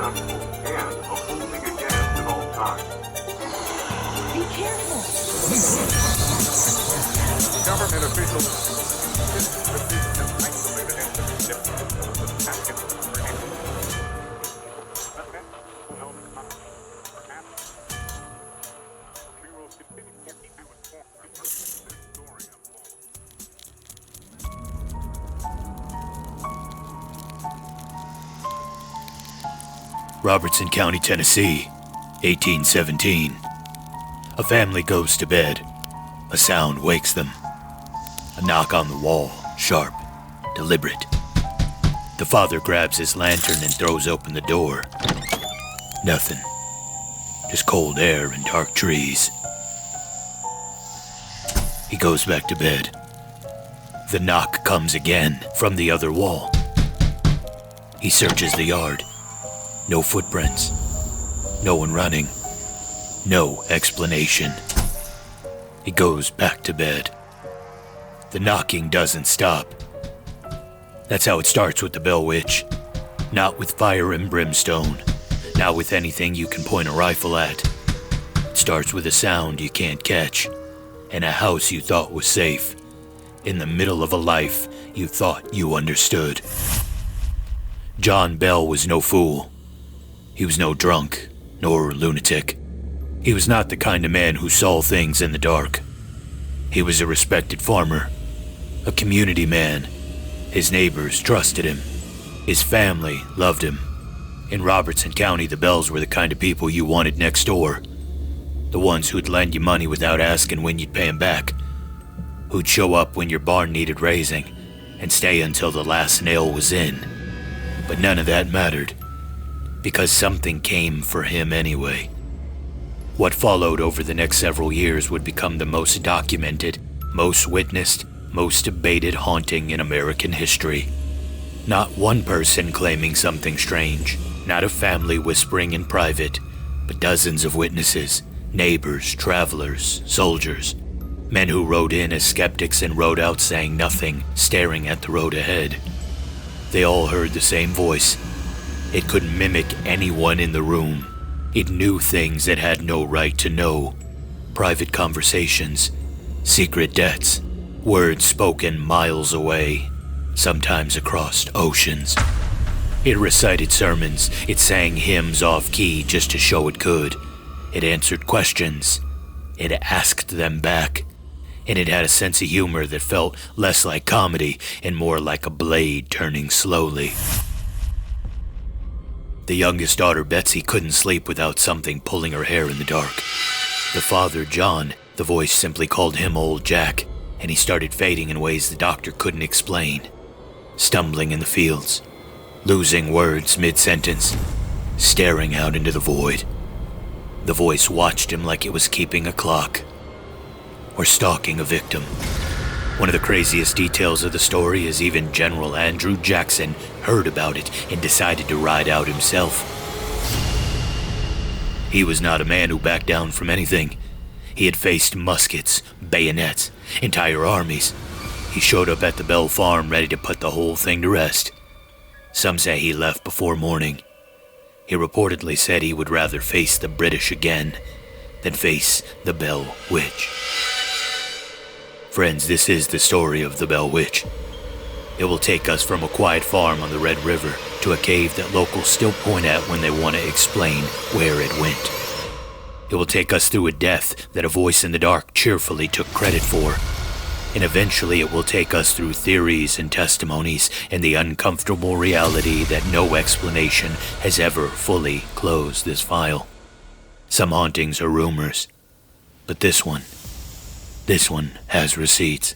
successful and a holding again at all times. Be careful. Government officials insist that this is an isolated incident different from the packet of but then, no perhaps we will continue to keep you informed as this story unfolds. Robertson County, Tennessee, 1817. A family goes to bed. A sound wakes them. A knock on the wall, sharp, deliberate. The father grabs his lantern and throws open the door. Nothing. Just cold air and dark trees. He goes back to bed. The knock comes again from the other wall. He searches the yard. No footprints. No one running. No explanation. He goes back to bed. The knocking doesn't stop. That's how it starts with the Bell Witch. Not with fire and brimstone. Not with anything you can point a rifle at. It starts with a sound you can't catch. In a house you thought was safe. In the middle of a life you thought you understood. John Bell was no fool. He was no drunk, nor lunatic. He was not the kind of man who saw things in the dark. He was a respected farmer, a community man. His neighbors trusted him. His family loved him. In Robertson County, the Bells were the kind of people you wanted next door. The ones who'd lend you money without asking when you'd pay them back. Who'd show up when your barn needed raising and stay until the last nail was in. But none of that mattered, because something came for him anyway. What followed over the next several years would become the most documented, most witnessed, most debated haunting in American history. Not one person claiming something strange, not a family whispering in private, but dozens of witnesses, neighbors, travelers, soldiers, men who rode in as skeptics and rode out saying nothing, staring at the road ahead. They all heard the same voice. It could mimic anyone in the room. It knew things it had no right to know. Private conversations, secret debts, words spoken miles away, sometimes across oceans. It recited sermons. It sang hymns off-key just to show it could. It answered questions. It asked them back. And it had a sense of humor that felt less like comedy and more like a blade turning slowly. The youngest daughter, Betsy, couldn't sleep without something pulling her hair in the dark. The father, John, the voice simply called him Old Jack, and he started fading in ways the doctor couldn't explain. Stumbling in the fields, losing words mid-sentence, staring out into the void. The voice watched him like it was keeping a clock, or stalking a victim. One of the craziest details of the story is even General Andrew Jackson heard about it and decided to ride out himself. He was not a man who backed down from anything. He had faced muskets, bayonets, entire armies. He showed up at the Bell Farm ready to put the whole thing to rest. Some say he left before morning. He reportedly said he would rather face the British again than face the Bell Witch. Friends, this is the story of the Bell Witch. It will take us from a quiet farm on the Red River to a cave that locals still point at when they want to explain where it went. It will take us through a death that a voice in the dark cheerfully took credit for. And eventually it will take us through theories and testimonies and the uncomfortable reality that no explanation has ever fully closed this file. Some hauntings are rumors, but this one has receipts.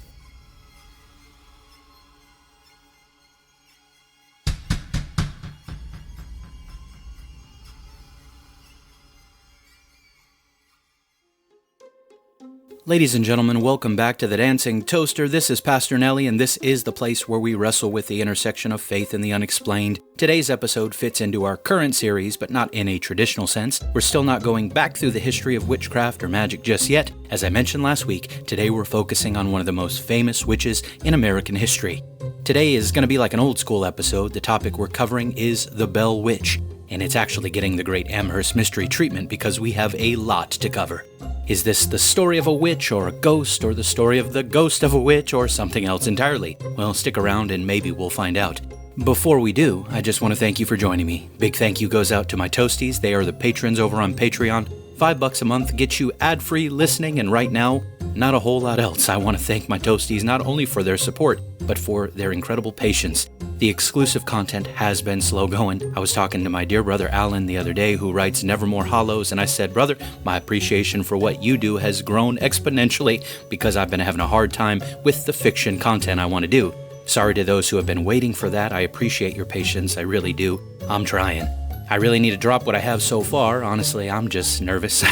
Ladies and gentlemen, welcome back to The Dancing Toaster. This is Pastor Nelly, and this is the place where we wrestle with the intersection of faith and the unexplained. Today's episode fits into our current series, but not in a traditional sense. We're still not going back through the history of witchcraft or magic just yet. As I mentioned last week, today we're focusing on one of the most famous witches in American history. Today is going to be like an old school episode. The topic we're covering is the Bell Witch. and it's actually getting the great Amherst mystery treatment because we have a lot to cover. Is this the story of a witch or a ghost, or the story of the ghost of a witch, or something else entirely? Well, stick around and maybe we'll find out. Before we do, I just want to thank you for joining me. Big thank you goes out to my toasties. They are the patrons over on Patreon. $5 a month gets you ad-free listening, and right now, not a whole lot else. I want to thank my toasties not only for their support, but for their incredible patience. The exclusive content has been slow going. I was talking to my dear brother Alan the other day, who writes Nevermore Hollows, and I said, brother, my appreciation for what you do has grown exponentially because I've been having a hard time with the fiction content I want to do. Sorry to those who have been waiting for that. I appreciate your patience. I really do. I'm trying. I really need to drop what I have so far. Honestly, I'm just nervous.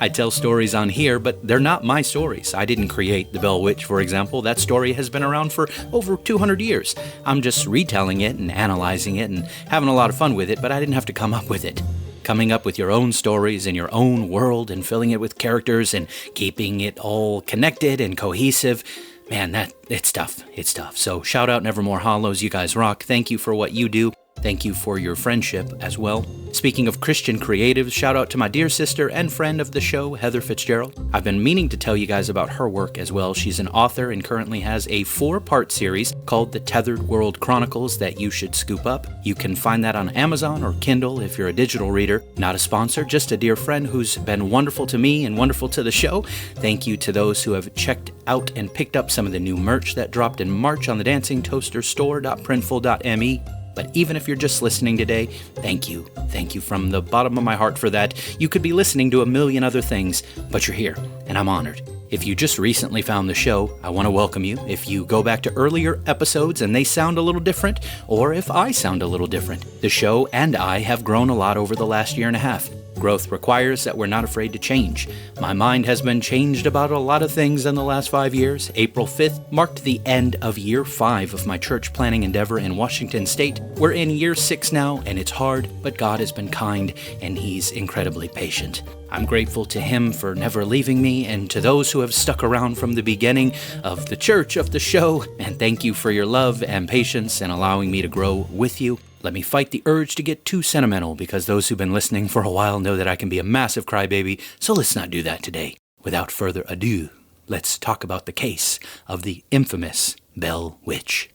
I tell stories on here, but they're not my stories. I didn't create The Bell Witch, for example. That story has been around for over 200 years. I'm just retelling it and analyzing it and having a lot of fun with it, but I didn't have to come up with it. Coming up with your own stories in your own world and filling it with characters and keeping it all connected and cohesive, man, it's tough. It's tough. So shout out Nevermore Hollows. You guys rock. Thank you for what you do. Thank you for your friendship as well. Speaking of Christian creatives, shout out to my dear sister and friend of the show, Heather Fitzgerald. I've been meaning to tell you guys about her work as well. She's an author and currently has a 4-part series called The Tethered World Chronicles that you should scoop up. You can find that on Amazon or Kindle if you're a digital reader. Not a sponsor, just a dear friend who's been wonderful to me and wonderful to the show. Thank you to those who have checked out and picked up some of the new merch that dropped in March on the dancingtoasterstore.printful.me. But even if you're just listening today, thank you. Thank you from the bottom of my heart for that. You could be listening to a million other things, but you're here, and I'm honored. If you just recently found the show, I want to welcome you. If you go back to earlier episodes and they sound a little different, or if I sound a little different, the show and I have grown a lot over the last year and a half. Growth requires that we're not afraid to change. My mind has been changed about a lot of things in the last 5 years. April 5th marked the end of year 5 of my church planning endeavor in Washington State. We're in year 6 now, and it's hard, but God has been kind, and He's incredibly patient. I'm grateful to Him for never leaving me, and to those who have stuck around from the beginning of the church, of the show, and thank you for your love and patience and allowing me to grow with you. Let me fight the urge to get too sentimental, because those who've been listening for a while know that I can be a massive crybaby, so let's not do that today. Without further ado, let's talk about the case of the infamous Bell Witch.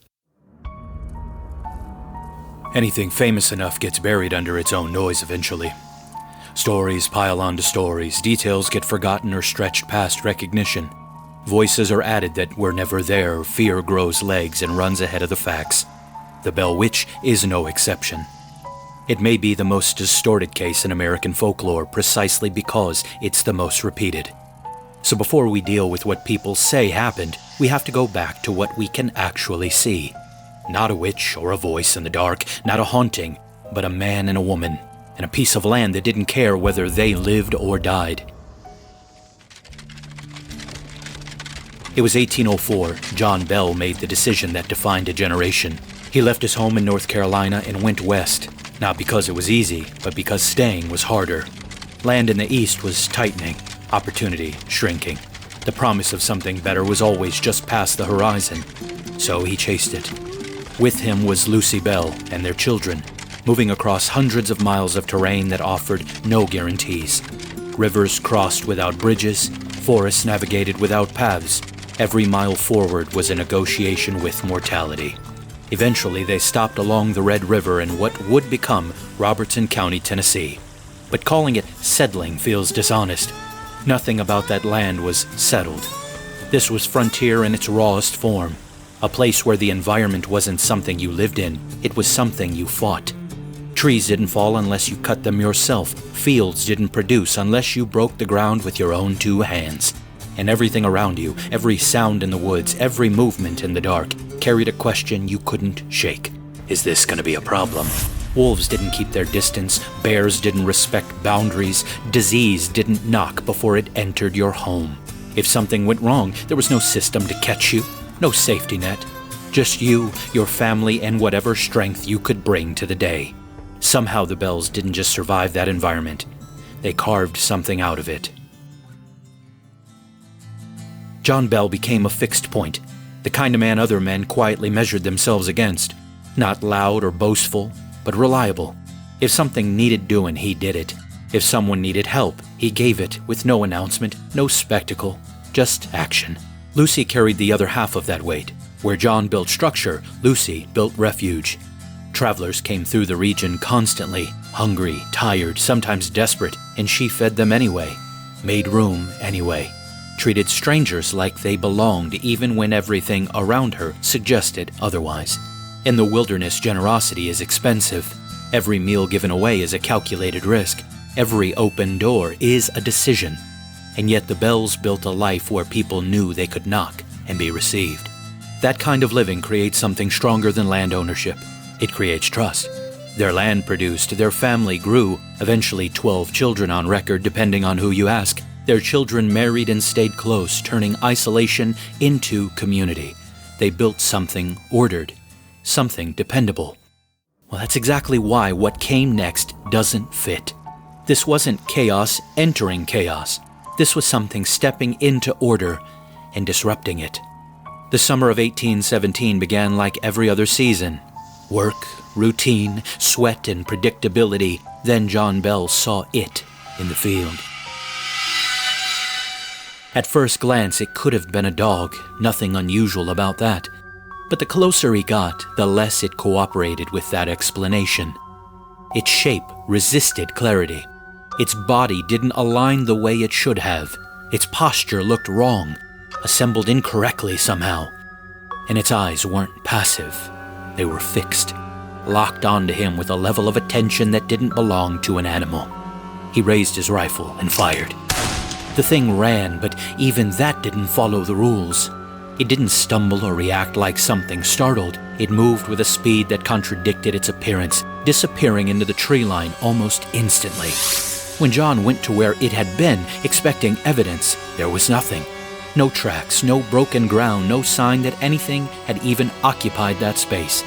Anything famous enough gets buried under its own noise eventually. Stories pile onto stories, details get forgotten or stretched past recognition. Voices are added that were never there, fear grows legs and runs ahead of the facts. The Bell Witch is no exception. It may be the most distorted case in American folklore precisely because it's the most repeated. So before we deal with what people say happened, we have to go back to what we can actually see. Not a witch or a voice in the dark, not a haunting, but a man and a woman, and a piece of land that didn't care whether they lived or died. It was 1804. John Bell made the decision that defined a generation. He left his home in North Carolina and went west, not because it was easy, but because staying was harder. Land in the east was tightening, opportunity shrinking. The promise of something better was always just past the horizon, so he chased it. With him was Lucy Bell and their children, moving across hundreds of miles of terrain that offered no guarantees. Rivers crossed without bridges, forests navigated without paths. Every mile forward was a negotiation with mortality. Eventually, they stopped along the Red River in what would become Robertson County, Tennessee. But calling it settling feels dishonest. Nothing about that land was settled. This was frontier in its rawest form, a place where the environment wasn't something you lived in, it was something you fought. Trees didn't fall unless you cut them yourself. Fields didn't produce unless you broke the ground with your own 2 hands. And everything around you, every sound in the woods, every movement in the dark, carried a question you couldn't shake. Is this going to be a problem? Wolves didn't keep their distance, bears didn't respect boundaries, disease didn't knock before it entered your home. If something went wrong, there was no system to catch you, no safety net. Just you, your family, and whatever strength you could bring to the day. Somehow the Bells didn't just survive that environment. They carved something out of it. John Bell became a fixed point, the kind of man other men quietly measured themselves against. Not loud or boastful, but reliable. If something needed doing, he did it. If someone needed help, he gave it with no announcement, no spectacle, just action. Lucy carried the other half of that weight. Where John built structure, Lucy built refuge. Travelers came through the region constantly, hungry, tired, sometimes desperate, and she fed them anyway, made room anyway, treated strangers like they belonged even when everything around her suggested otherwise. In the wilderness, generosity is expensive. Every meal given away is a calculated risk. Every open door is a decision. And yet the Bells built a life where people knew they could knock and be received. That kind of living creates something stronger than land ownership. It creates trust. Their land produced, their family grew, eventually 12 children on record depending on who you ask. Their children married and stayed close, turning isolation into community. They built something ordered, something dependable. Well, that's exactly why what came next doesn't fit. This wasn't chaos entering chaos. This was something stepping into order and disrupting it. The summer of 1817 began like every other season. Work, routine, sweat, and predictability. Then John Bell saw it in the field. At first glance, it could have been a dog, nothing unusual about that. But the closer he got, the less it cooperated with that explanation. Its shape resisted clarity. Its body didn't align the way it should have. Its posture looked wrong, assembled incorrectly somehow. And its eyes weren't passive. They were fixed, locked onto him with a level of attention that didn't belong to an animal. He raised his rifle and fired. The thing ran, but even that didn't follow the rules. It didn't stumble or react like something startled. It moved with a speed that contradicted its appearance, disappearing into the tree line almost instantly. When John went to where it had been, expecting evidence, there was nothing. No tracks, no broken ground, no sign that anything had even occupied that space.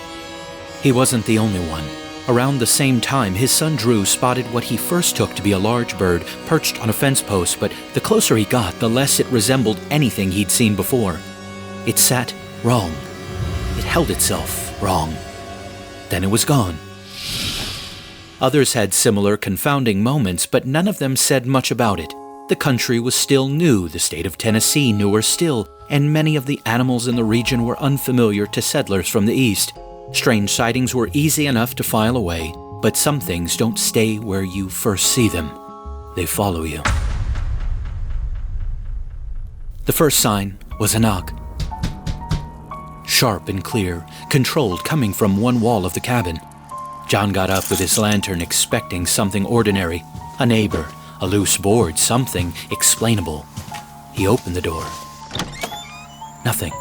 He wasn't the only one. Around the same time, his son Drew spotted what he first took to be a large bird perched on a fence post, but the closer he got, the less it resembled anything he'd seen before. It sat wrong. It held itself wrong. Then it was gone. Others had similar confounding moments, but none of them said much about it. The country was still new, the state of Tennessee newer still, and many of the animals in the region were unfamiliar to settlers from the east. Strange sightings were easy enough to file away, but some things don't stay where you first see them. They follow you. The first sign was a knock. Sharp and clear, controlled, coming from one wall of the cabin. John got up with his lantern, expecting something ordinary. A neighbor, a loose board, something explainable. He opened the door. Nothing.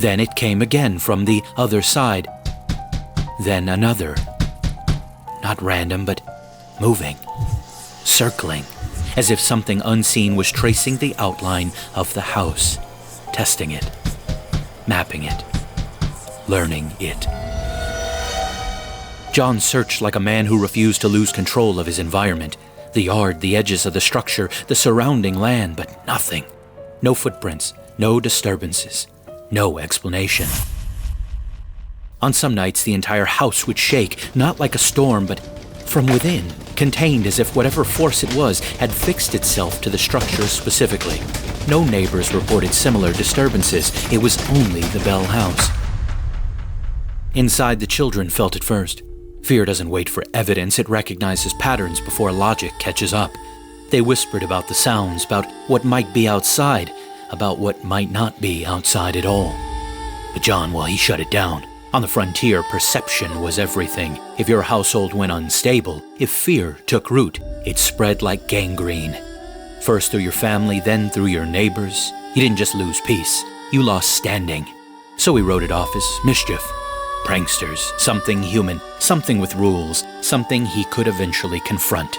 Then it came again from the other side. Then another. Not random, but moving, circling, as if something unseen was tracing the outline of the house, testing it, mapping it, learning it. John searched like a man who refused to lose control of his environment. The yard, the edges of the structure, the surrounding land, but nothing. No footprints, no disturbances, no explanation. On some nights, the entire house would shake, not like a storm, but from within, contained as if whatever force it was had fixed itself to the structure specifically. No neighbors reported similar disturbances. It was only the Bell house. Inside, the children felt it first. Fear doesn't wait for evidence. It recognizes patterns before logic catches up. They whispered about the sounds, about what might be outside, about what might not be outside at all. But John, well, he shut it down. On the frontier, perception was everything. If your household went unstable, if fear took root, it spread like gangrene. First through your family, then through your neighbors. You didn't just lose peace, you lost standing. So he wrote it off as mischief. Pranksters, something human, something with rules, something he could eventually confront.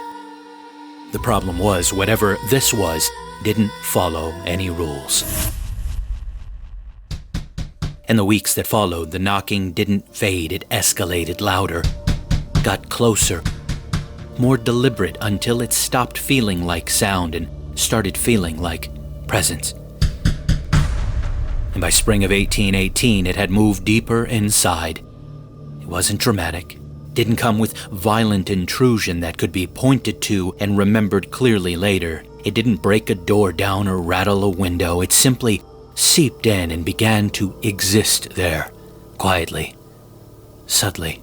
The problem was, whatever this was, didn't follow any rules. In the weeks that followed, the knocking didn't fade. It escalated louder, got closer, more deliberate until it stopped feeling like sound and started feeling like presence. And by spring of 1818, it had moved deeper inside. It wasn't dramatic. Didn't come with violent intrusion that could be pointed to and remembered clearly later. It didn't break a door down or rattle a window. It simply seeped in and began to exist there, quietly, subtly,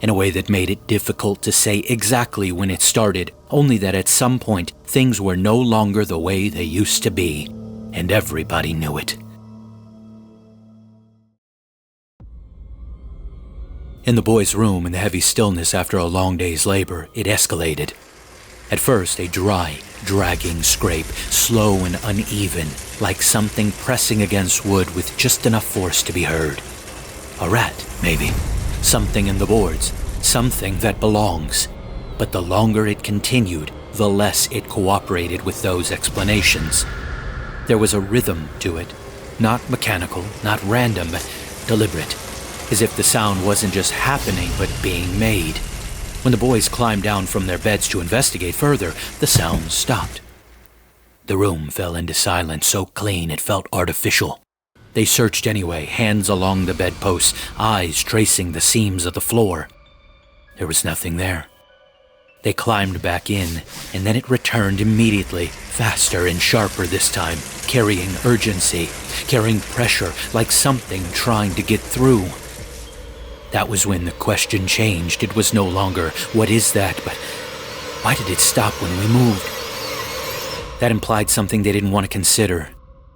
in a way that made it difficult to say exactly when it started, only that at some point things were no longer the way they used to be, and everybody knew it. In the boys' room, in the heavy stillness after a long day's labor, it escalated. At first, a dry, dragging scrape, slow and uneven, like something pressing against wood with just enough force to be heard. A rat, maybe. Something in the boards. Something that belongs. But the longer it continued, the less it cooperated with those explanations. There was a rhythm to it. Not mechanical, not random, deliberate. As if the sound wasn't just happening, but being made. When the boys climbed down from their beds to investigate further, the sound stopped. The room fell into silence so clean it felt artificial. They searched anyway, hands along the bedposts, eyes tracing the seams of the floor. There was nothing there. They climbed back in, and then it returned immediately, faster and sharper this time, carrying urgency, carrying pressure, like something trying to get through. That was when the question changed. It was no longer, what is that, but why did it stop when we moved? That implied something they didn't want to consider.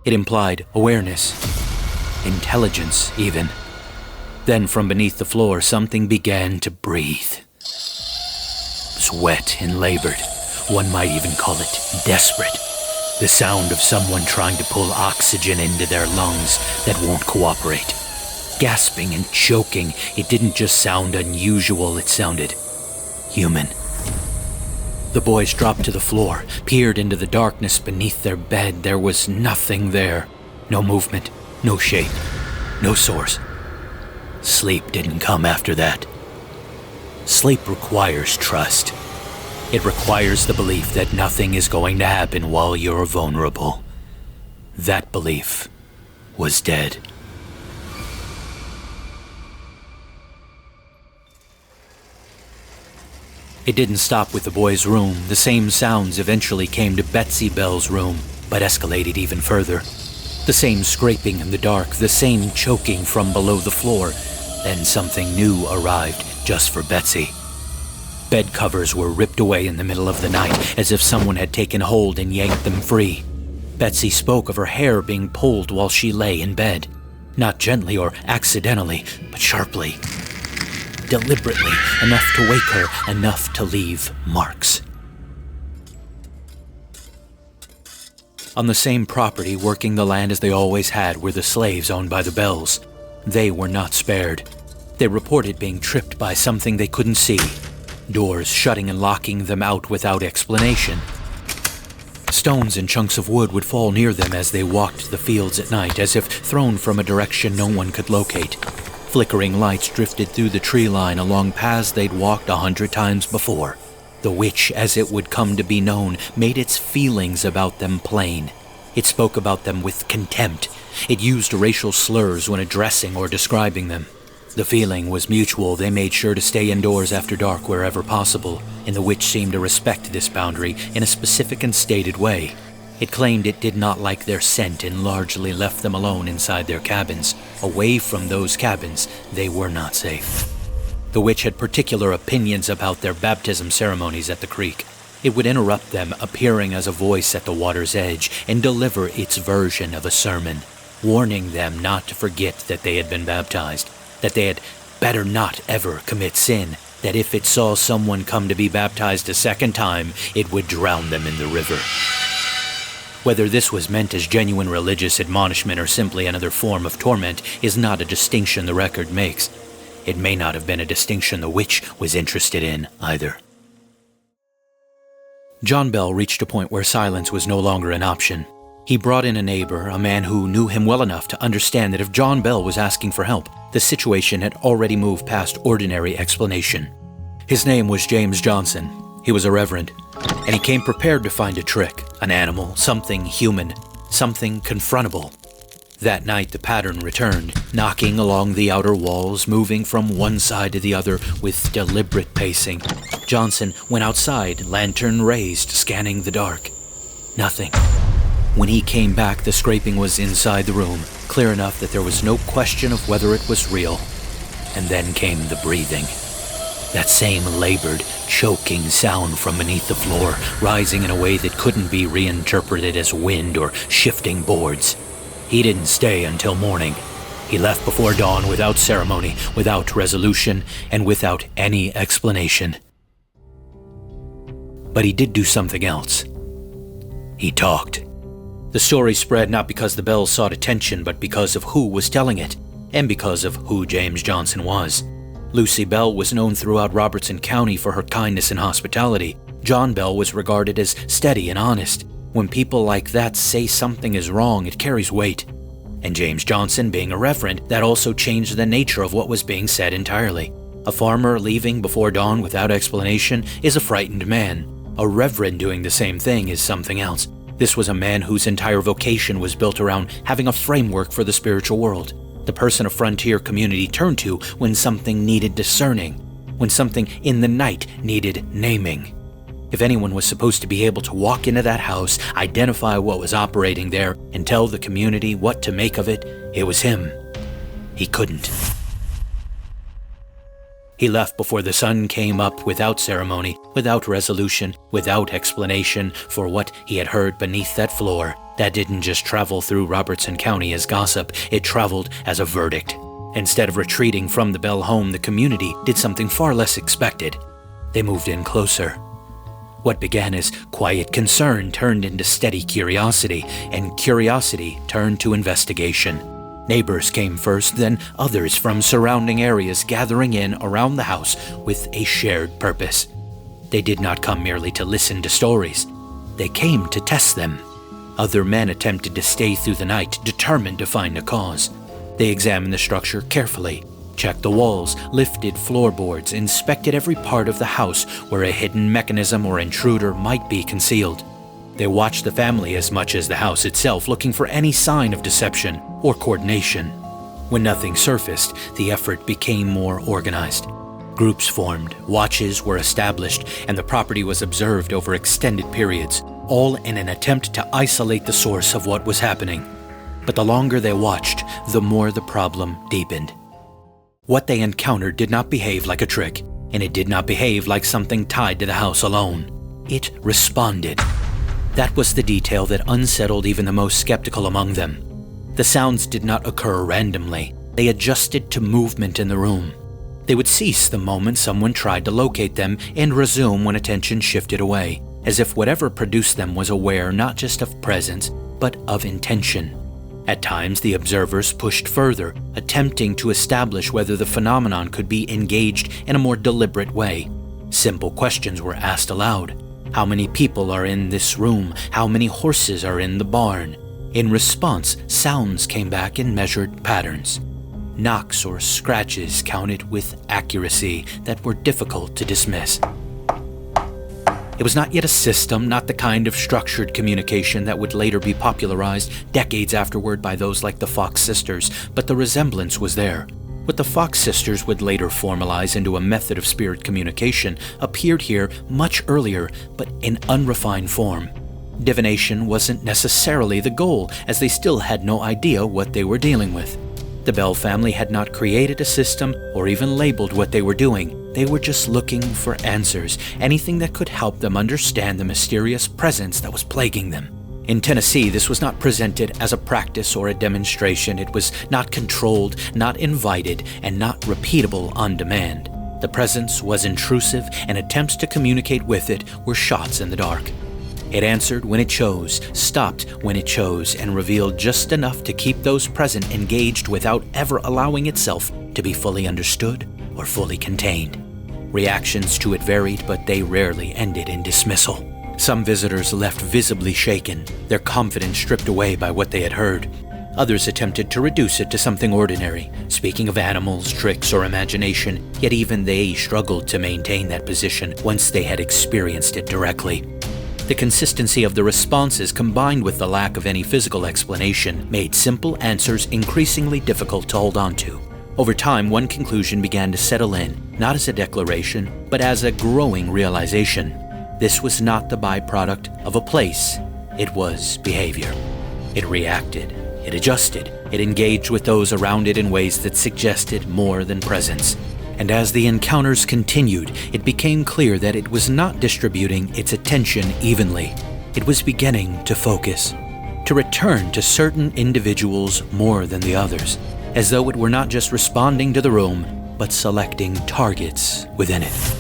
It implied awareness, intelligence even. Then from beneath the floor, something began to breathe. It was wet and labored. One might even call it desperate. The sound of someone trying to pull oxygen into their lungs that won't cooperate. Gasping and choking, it didn't just sound unusual, it sounded human. The boys dropped to the floor, peered into the darkness beneath their bed. There was nothing there. No movement, no shape, no source. Sleep didn't come after that. Sleep requires trust. It requires the belief that nothing is going to happen while you're vulnerable. That belief was dead. It didn't stop with the boys' room. The same sounds eventually came to Betsy Bell's room, but escalated even further. The same scraping in the dark, the same choking from below the floor. Then something new arrived just for Betsy. Bed covers were ripped away in the middle of the night, as if someone had taken hold and yanked them free. Betsy spoke of her hair being pulled while she lay in bed. Not gently or accidentally, but sharply. Deliberately, enough to wake her, enough to leave marks. On the same property, working the land as they always had, were the slaves owned by the Bells. They were not spared. They reported being tripped by something they couldn't see. Doors shutting and locking them out without explanation. Stones and chunks of wood would fall near them as they walked the fields at night, as if thrown from a direction no one could locate. Flickering lights drifted through the tree line along paths they'd walked 100 times before. The witch, as it would come to be known, made its feelings about them plain. It spoke about them with contempt. It used racial slurs when addressing or describing them. The feeling was mutual. They made sure to stay indoors after dark wherever possible, and the witch seemed to respect this boundary in a specific and stated way. It claimed it did not like their scent and largely left them alone inside their cabins. Away from those cabins, they were not safe. The witch had particular opinions about their baptism ceremonies at the creek. It would interrupt them, appearing as a voice at the water's edge, and deliver its version of a sermon, warning them not to forget that they had been baptized, that they had better not ever commit sin, that if it saw someone come to be baptized a second time, it would drown them in the river. Whether this was meant as genuine religious admonishment or simply another form of torment is not a distinction the record makes. It may not have been a distinction the witch was interested in either. John Bell reached a point where silence was no longer an option. He brought in a neighbor, a man who knew him well enough to understand that if John Bell was asking for help, the situation had already moved past ordinary explanation. His name was James Johnson. He was a reverend, and he came prepared to find a trick, an animal, something human, something confrontable. That night the pattern returned, knocking along the outer walls, moving from one side to the other with deliberate pacing. Johnson went outside, lantern raised, scanning the dark. Nothing. When he came back, the scraping was inside the room, clear enough that there was no question of whether it was real. And then came the breathing. That same labored, choking sound from beneath the floor, rising in a way that couldn't be reinterpreted as wind or shifting boards. He didn't stay until morning. He left before dawn without ceremony, without resolution, and without any explanation. But he did do something else. He talked. The story spread not because the bell sought attention, but because of who was telling it, and because of who James Johnson was. Lucy Bell was known throughout Robertson County for her kindness and hospitality. John Bell was regarded as steady and honest. When people like that say something is wrong, it carries weight. And James Johnson, being a reverend, that also changed the nature of what was being said entirely. A farmer leaving before dawn without explanation is a frightened man. A reverend doing the same thing is something else. This was a man whose entire vocation was built around having a framework for the spiritual world. The person a frontier community turned to when something needed discerning, when something in the night needed naming. If anyone was supposed to be able to walk into that house, identify what was operating there, and tell the community what to make of it, it was him. He couldn't. He left before the sun came up without ceremony, without resolution, without explanation for what he had heard beneath that floor. That didn't just travel through Robertson County as gossip, it traveled as a verdict. Instead of retreating from the Bell home, the community did something far less expected. They moved in closer. What began as quiet concern turned into steady curiosity, and curiosity turned to investigation. Neighbors came first, then others from surrounding areas gathering in around the house with a shared purpose. They did not come merely to listen to stories. They came to test them. Other men attempted to stay through the night, determined to find a cause. They examined the structure carefully, checked the walls, lifted floorboards, inspected every part of the house where a hidden mechanism or intruder might be concealed. They watched the family as much as the house itself, looking for any sign of deception or coordination. When nothing surfaced, the effort became more organized. Groups formed, watches were established, and the property was observed over extended periods, all in an attempt to isolate the source of what was happening. But the longer they watched, the more the problem deepened. What they encountered did not behave like a trick, and it did not behave like something tied to the house alone. It responded. That was the detail that unsettled even the most skeptical among them. The sounds did not occur randomly. They adjusted to movement in the room. They would cease the moment someone tried to locate them and resume when attention shifted away, as if whatever produced them was aware not just of presence, but of intention. At times, the observers pushed further, attempting to establish whether the phenomenon could be engaged in a more deliberate way. Simple questions were asked aloud. How many people are in this room? How many horses are in the barn? In response, sounds came back in measured patterns. Knocks or scratches counted with accuracy that were difficult to dismiss. It was not yet a system, not the kind of structured communication that would later be popularized decades afterward by those like the Fox sisters, but the resemblance was there. What the Fox sisters would later formalize into a method of spirit communication appeared here much earlier, but in unrefined form. Divination wasn't necessarily the goal, as they still had no idea what they were dealing with. The Bell family had not created a system or even labeled what they were doing. They were just looking for answers, anything that could help them understand the mysterious presence that was plaguing them. In Tennessee, this was not presented as a practice or a demonstration. It was not controlled, not invited, and not repeatable on demand. The presence was intrusive, and attempts to communicate with it were shots in the dark. It answered when it chose, stopped when it chose, and revealed just enough to keep those present engaged without ever allowing itself to be fully understood or fully contained. Reactions to it varied, but they rarely ended in dismissal. Some visitors left visibly shaken, their confidence stripped away by what they had heard. Others attempted to reduce it to something ordinary, speaking of animals, tricks, or imagination, yet even they struggled to maintain that position once they had experienced it directly. The consistency of the responses combined with the lack of any physical explanation made simple answers increasingly difficult to hold on to. Over time, one conclusion began to settle in, not as a declaration, but as a growing realization. This was not the byproduct of a place, it was behavior. It reacted, it adjusted, it engaged with those around it in ways that suggested more than presence. And as the encounters continued, it became clear that it was not distributing its attention evenly. It was beginning to focus, to return to certain individuals more than the others, as though it were not just responding to the room, but selecting targets within it.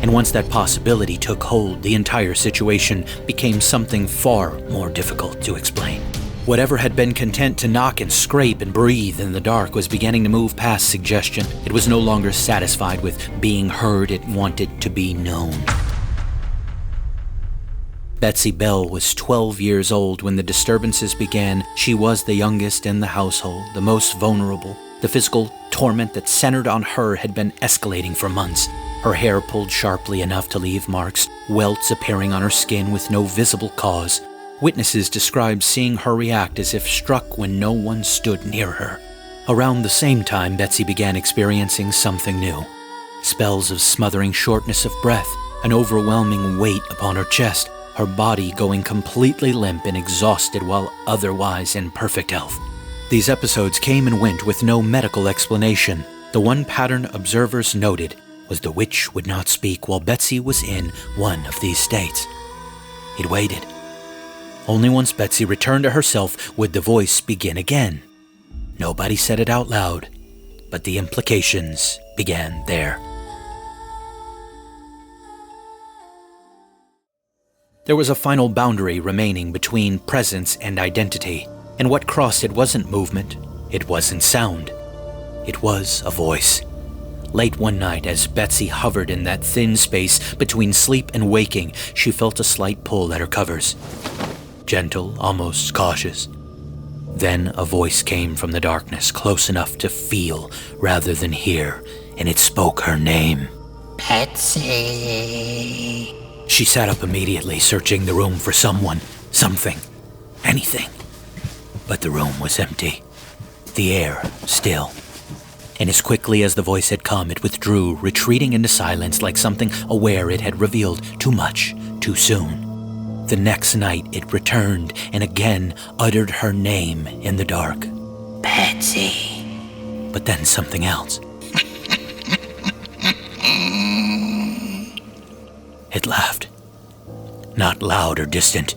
And once that possibility took hold, the entire situation became something far more difficult to explain. Whatever had been content to knock and scrape and breathe in the dark was beginning to move past suggestion. It was no longer satisfied with being heard, it wanted to be known. Betsy Bell was 12 years old when the disturbances began. She was the youngest in the household, the most vulnerable. The physical torment that centered on her had been escalating for months. Her hair pulled sharply enough to leave marks, welts appearing on her skin with no visible cause. Witnesses described seeing her react as if struck when no one stood near her. Around the same time, Betsy began experiencing something new. Spells of smothering shortness of breath, an overwhelming weight upon her chest, her body going completely limp and exhausted while otherwise in perfect health. These episodes came and went with no medical explanation. The one pattern observers noted was the witch would not speak while Betsy was in one of these states. It waited. Only once Betsy returned to herself would the voice begin again. Nobody said it out loud, but the implications began there. There was a final boundary remaining between presence and identity, and what crossed it wasn't movement, it wasn't sound. It was a voice. Late one night, as Betsy hovered in that thin space between sleep and waking, she felt a slight pull at her covers. Gentle, almost cautious. Then a voice came from the darkness, close enough to feel rather than hear, and it spoke her name. Betsy. She sat up immediately, searching the room for someone, something, anything. But the room was empty. The air still. And as quickly as the voice had come, it withdrew, retreating into silence like something aware it had revealed too much, too soon. The next night it returned and again uttered her name in the dark. Betsy. But then something else. It laughed. Not loud or distant,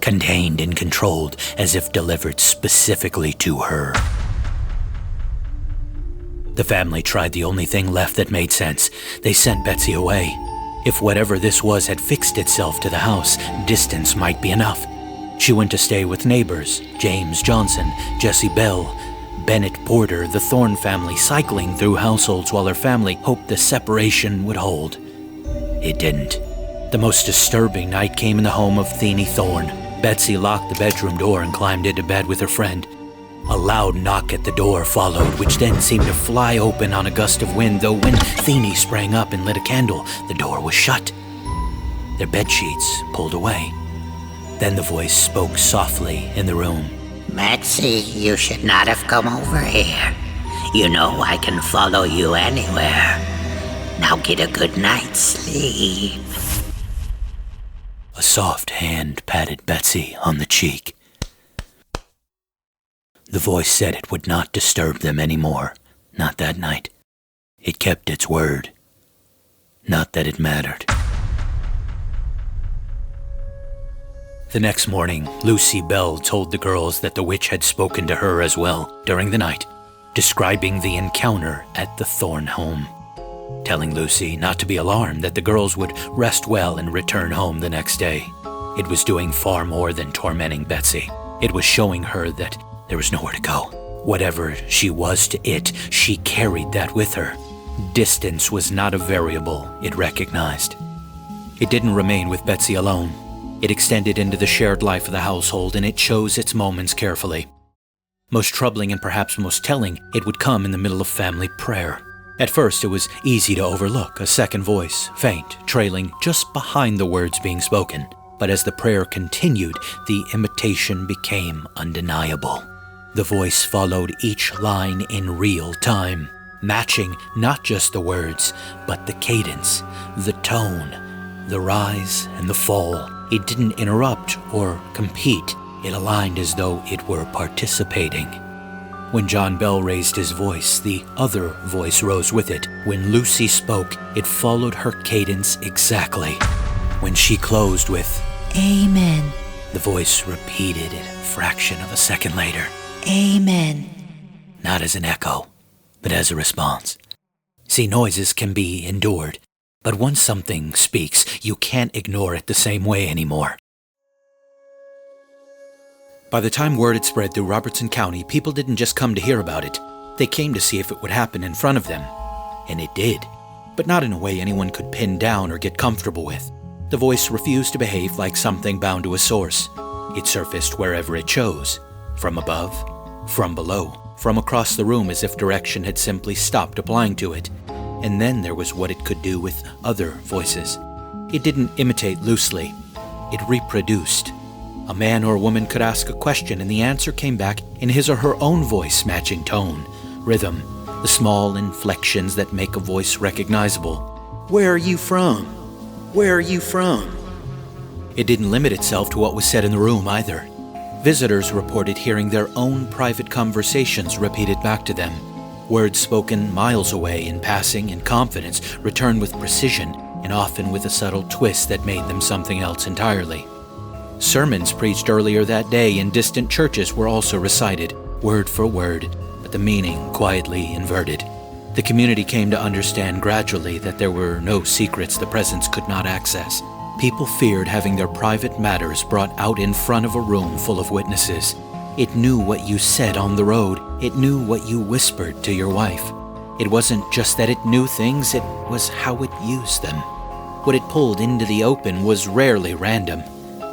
contained and controlled, as if delivered specifically to her. The family tried the only thing left that made sense. They sent Betsy away. If whatever this was had fixed itself to the house, distance might be enough. She went to stay with neighbors, James Johnson, Jessie Bell, Bennett Porter, the Thorne family, cycling through households while her family hoped the separation would hold. It didn't. The most disturbing night came in the home of Theeny Thorne. Betsy locked the bedroom door and climbed into bed with her friend. A loud knock at the door followed, which then seemed to fly open on a gust of wind, though when Theeny sprang up and lit a candle, the door was shut. Their bedsheets pulled away. Then the voice spoke softly in the room. Betsy, you should not have come over here. You know I can follow you anywhere. Now get a good night's sleep. A soft hand patted Betsy on the cheek. The voice said it would not disturb them anymore. Not that night. It kept its word. Not that it mattered. The next morning, Lucy Bell told the girls that the witch had spoken to her as well during the night, describing the encounter at the Thorne home, telling Lucy not to be alarmed, that the girls would rest well and return home the next day. It was doing far more than tormenting Betsy. It was showing her that there was nowhere to go. Whatever she was to it, she carried that with her. Distance was not a variable it recognized. It didn't remain with Betsy alone. It extended into the shared life of the household, and it chose its moments carefully. Most troubling and perhaps most telling, it would come in the middle of family prayer. At first, it was easy to overlook, a second voice, faint, trailing just behind the words being spoken. But as the prayer continued, the imitation became undeniable. The voice followed each line in real time, matching not just the words, but the cadence, the tone, the rise and the fall. It didn't interrupt or compete. It aligned as though it were participating. When John Bell raised his voice, the other voice rose with it. When Lucy spoke, it followed her cadence exactly. When she closed with, Amen. the voice repeated it a fraction of a second later. Amen. Not as an echo, but as a response. See, noises can be endured, but once something speaks, you can't ignore it the same way anymore. By the time word had spread through Robertson County, people didn't just come to hear about it. They came to see if it would happen in front of them. And it did, but not in a way anyone could pin down or get comfortable with. The voice refused to behave like something bound to a source. It surfaced wherever it chose, from above, from below, from across the room, as if direction had simply stopped applying to it. And then there was what it could do with other voices. It didn't imitate loosely. It reproduced. A man or woman could ask a question and the answer came back in his or her own voice, matching tone, rhythm, the small inflections that make a voice recognizable. Where are you from? Where are you from? It didn't limit itself to what was said in the room either. Visitors reported hearing their own private conversations repeated back to them. Words spoken miles away in passing and confidence returned with precision and often with a subtle twist that made them something else entirely. Sermons preached earlier that day in distant churches were also recited, word for word, but the meaning quietly inverted. The community came to understand gradually that there were no secrets the presence could not access. People feared having their private matters brought out in front of a room full of witnesses. It knew what you said on the road. It knew what you whispered to your wife. It wasn't just that it knew things, it was how it used them. What it pulled into the open was rarely random.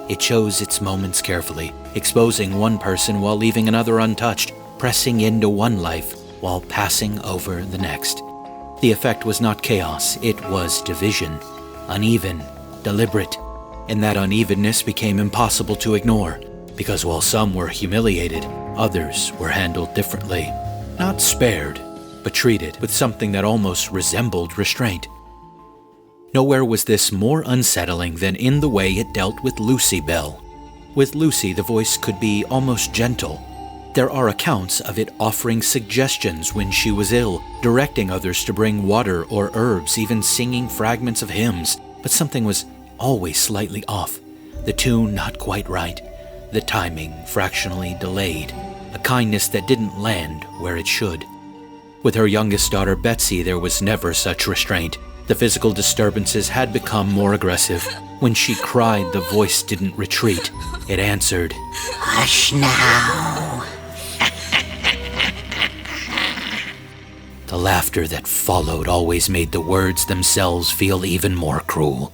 It chose its moments carefully, exposing one person while leaving another untouched, pressing into one life while passing over the next. The effect was not chaos, it was division, uneven, deliberate, and that unevenness became impossible to ignore, because while some were humiliated, others were handled differently. Not spared, but treated with something that almost resembled restraint. Nowhere was this more unsettling than in the way it dealt with Lucy Bell. With Lucy, the voice could be almost gentle. There are accounts of it offering suggestions when she was ill, directing others to bring water or herbs, even singing fragments of hymns, but something was always slightly off. The tune not quite right, the timing fractionally delayed, a kindness that didn't land where it should. With her youngest daughter, Betsy, there was never such restraint. The physical disturbances had become more aggressive. When she cried, the voice didn't retreat. It answered, Hush now. The laughter that followed always made the words themselves feel even more cruel.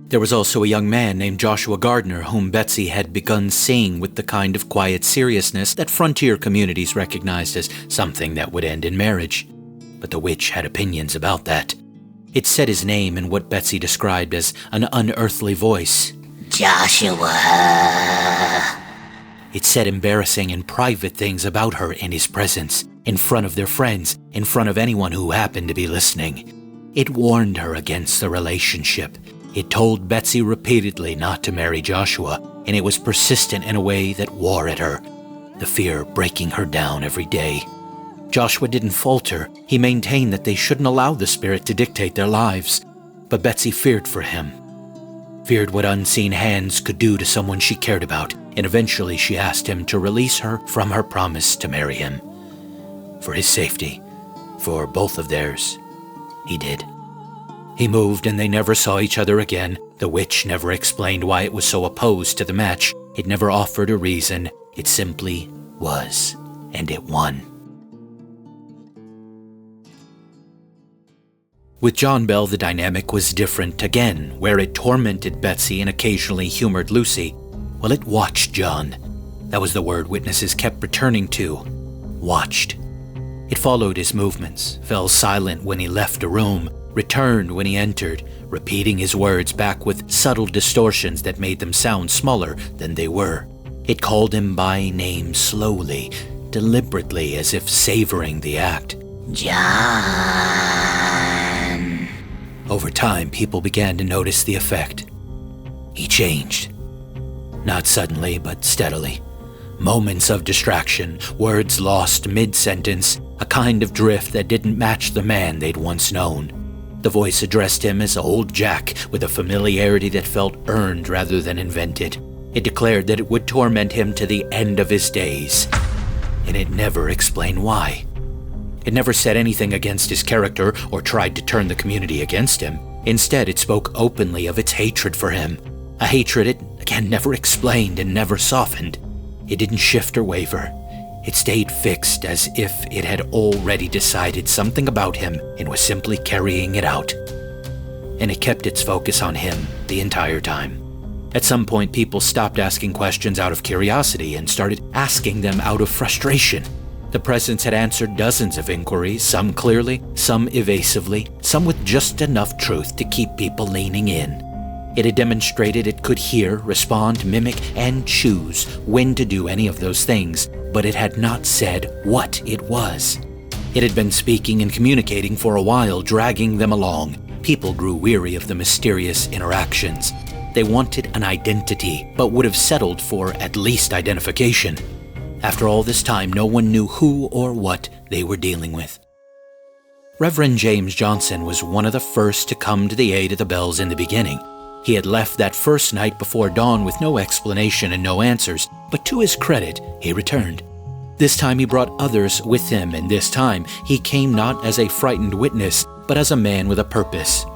There was also a young man named Joshua Gardner whom Betsy had begun seeing with the kind of quiet seriousness that frontier communities recognized as something that would end in marriage. But the witch had opinions about that. It said his name in what Betsy described as an unearthly voice. Joshua. It said embarrassing and private things about her in his presence, in front of their friends, in front of anyone who happened to be listening. It warned her against the relationship. It told Betsy repeatedly not to marry Joshua, and it was persistent in a way that wore at her, the fear breaking her down every day. Joshua didn't falter. He maintained that they shouldn't allow the spirit to dictate their lives. But Betsy feared for him, feared what unseen hands could do to someone she cared about, and eventually she asked him to release her from her promise to marry him. For his safety, for both of theirs, he did. He moved and they never saw each other again. The witch never explained why it was so opposed to the match. It never offered a reason. It simply was, and it won. With John Bell, the dynamic was different again. Where it tormented Betsy and occasionally humored Lucy, well, it watched John. That was the word witnesses kept returning to. Watched. It followed his movements, fell silent when he left a room, returned when he entered, repeating his words back with subtle distortions that made them sound smaller than they were. It called him by name slowly, deliberately, as if savoring the act. John. Over time, people began to notice the effect. He changed. Not suddenly, but steadily. Moments of distraction, words lost mid-sentence, a kind of drift that didn't match the man they'd once known. The voice addressed him as Old Jack with a familiarity that felt earned rather than invented. It declared that it would torment him to the end of his days. And it never explained why. It never said anything against his character or tried to turn the community against him. Instead, it spoke openly of its hatred for him. A hatred it, again, never explained and never softened. It didn't shift or waver. It stayed fixed as if it had already decided something about him and was simply carrying it out. And it kept its focus on him the entire time. At some point, people stopped asking questions out of curiosity and started asking them out of frustration. The presence had answered dozens of inquiries, some clearly, some evasively, some with just enough truth to keep people leaning in. It had demonstrated it could hear, respond, mimic, and choose when to do any of those things, but it had not said what it was. It had been speaking and communicating for a while, dragging them along. People grew weary of the mysterious interactions. They wanted an identity, but would have settled for at least identification. After all this time, no one knew who or what they were dealing with. Reverend James Johnson was one of the first to come to the aid of the bells in the beginning. He had left that first night before dawn with no explanation and no answers, but to his credit, he returned. This time he brought others with him, and this time he came not as a frightened witness, but as a man with a purpose.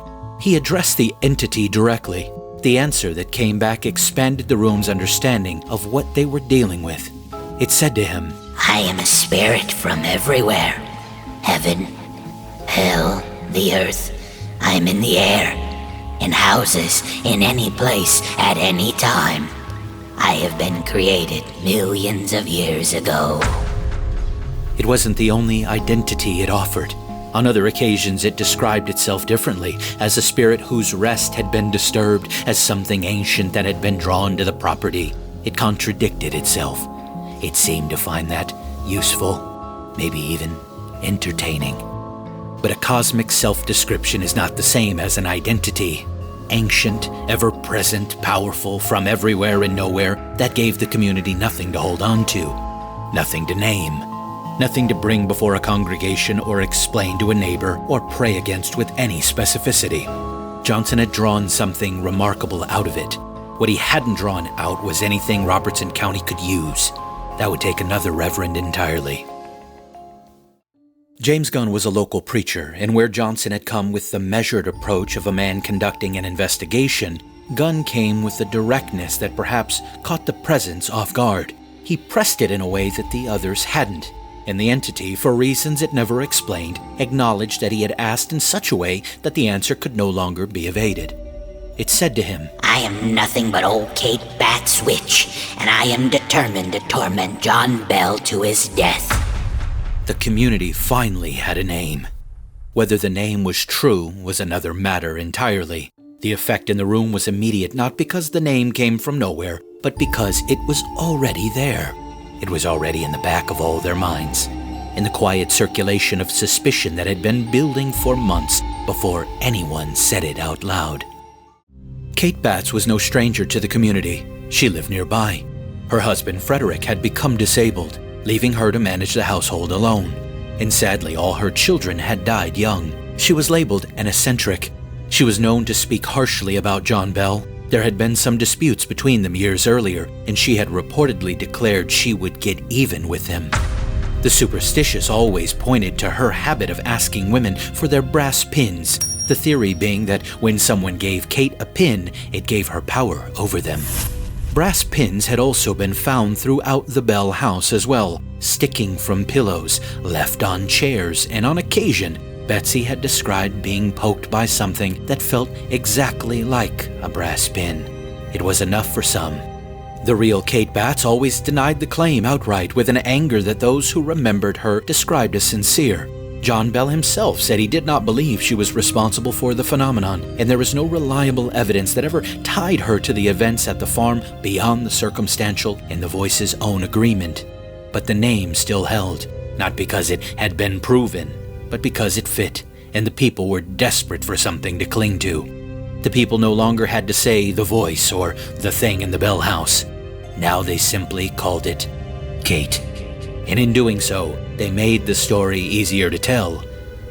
He addressed the entity directly. The answer that came back expanded the room's understanding of what they were dealing with. It said to him, I am a spirit from everywhere. Heaven, hell, the earth. I am in the air, in houses, in any place, at any time. I have been created millions of years ago. It wasn't the only identity it offered. On other occasions, it described itself differently, as a spirit whose rest had been disturbed, as something ancient that had been drawn to the property. It contradicted itself. It seemed to find that useful, maybe even entertaining. But a cosmic self-description is not the same as an identity. Ancient, ever-present, powerful, from everywhere and nowhere, that gave the community nothing to hold on to, nothing to name, nothing to bring before a congregation or explain to a neighbor or pray against with any specificity. Johnson had drawn something remarkable out of it. What he hadn't drawn out was anything Robertson County could use. That would take another reverend entirely. James Gunn was a local preacher, and where Johnson had come with the measured approach of a man conducting an investigation, Gunn came with the directness that perhaps caught the presence off guard. He pressed it in a way that the others hadn't, and the entity, for reasons it never explained, acknowledged that he had asked in such a way that the answer could no longer be evaded. It said to him, I am nothing but old Kate Bat's witch, and I am determined to torment John Bell to his death. The community finally had a name. Whether the name was true was another matter entirely. The effect in the room was immediate, not because the name came from nowhere, but because it was already there. It was already in the back of all their minds, in the quiet circulation of suspicion that had been building for months before anyone said it out loud. Kate Batts was no stranger to the community. She lived nearby. Her husband, Frederick, had become disabled, leaving her to manage the household alone. And sadly, all her children had died young. She was labeled an eccentric. She was known to speak harshly about John Bell. There had been some disputes between them years earlier, and she had reportedly declared she would get even with him. The superstitious always pointed to her habit of asking women for their brass pins, the theory being that when someone gave Kate a pin, it gave her power over them. Brass pins had also been found throughout the Bell house as well, sticking from pillows, left on chairs, and on occasion, Betsy had described being poked by something that felt exactly like a brass pin. It was enough for some. The real Kate Batts always denied the claim outright with an anger that those who remembered her described as sincere. John Bell himself said he did not believe she was responsible for the phenomenon, and there was no reliable evidence that ever tied her to the events at the farm beyond the circumstantial and the voice's own agreement. But the name still held, not because it had been proven, but because it fit, and the people were desperate for something to cling to. The people no longer had to say the voice or the thing in the Bell house. Now they simply called it Kate. And in doing so, they made the story easier to tell,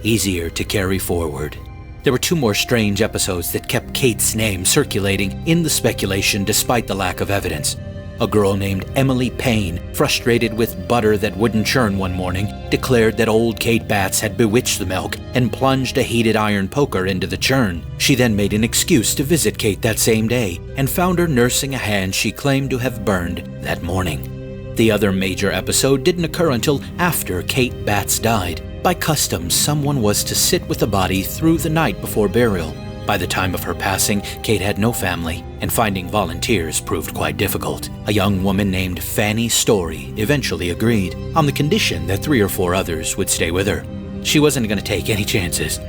easier to carry forward. There were 2 more strange episodes that kept Kate's name circulating in the speculation despite the lack of evidence. A girl named Emily Payne, frustrated with butter that wouldn't churn one morning, declared that old Kate Batts had bewitched the milk and plunged a heated iron poker into the churn. She then made an excuse to visit Kate that same day and found her nursing a hand she claimed to have burned that morning. The other major episode didn't occur until after Kate Batts died. By custom, someone was to sit with the body through the night before burial. By the time of her passing, Kate had no family, and finding volunteers proved quite difficult. A young woman named Fanny Story eventually agreed, on the condition that 3 or 4 others would stay with her. She wasn't going to take any chances.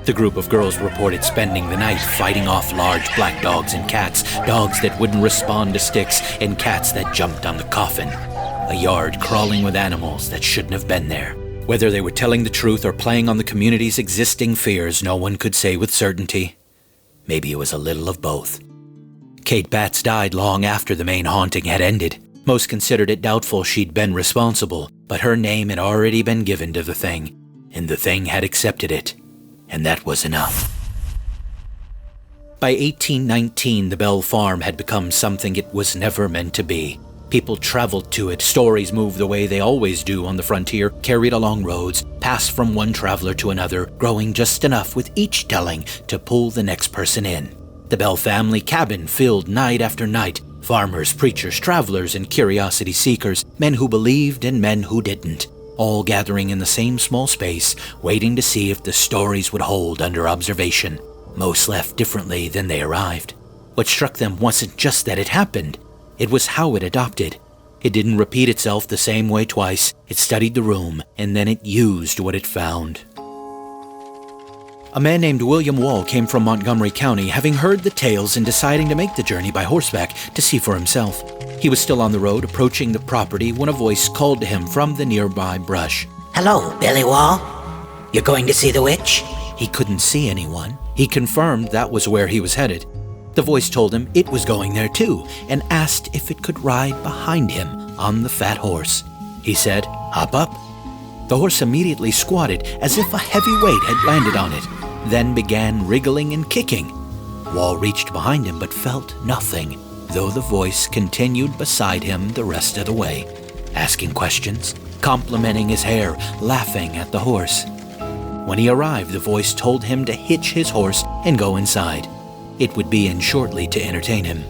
The group of girls reported spending the night fighting off large black dogs and cats, dogs that wouldn't respond to sticks, and cats that jumped on the coffin. A yard crawling with animals that shouldn't have been there. Whether they were telling the truth or playing on the community's existing fears, no one could say with certainty. Maybe it was a little of both. Kate Batts died long after the main haunting had ended. Most considered it doubtful she'd been responsible, but her name had already been given to the thing, and the thing had accepted it, and that was enough. By 1819, the Bell Farm had become something it was never meant to be. People traveled to it, stories moved the way they always do on the frontier, carried along roads, passed from one traveler to another, growing just enough with each telling to pull the next person in. The Bell family cabin filled night after night, farmers, preachers, travelers, and curiosity seekers, men who believed and men who didn't, all gathering in the same small space, waiting to see if the stories would hold under observation. Most left differently than they arrived. What struck them wasn't just that it happened. It was how it adopted. It didn't repeat itself the same way twice. It studied the room, and then it used what it found. A man named William Wall came from Montgomery County, having heard the tales and deciding to make the journey by horseback to see for himself. He was still on the road, approaching the property, when a voice called to him from the nearby brush. Hello, Billy Wall. You're going to see the witch? He couldn't see anyone. He confirmed that was where he was headed. The voice told him it was going there too, and asked if it could ride behind him on the fat horse. He said, "Hop up." The horse immediately squatted as if a heavy weight had landed on it, then began wriggling and kicking. Wall reached behind him but felt nothing, though the voice continued beside him the rest of the way, asking questions, complimenting his hair, laughing at the horse. When he arrived, the voice told him to hitch his horse and go inside. It would be in shortly to entertain him.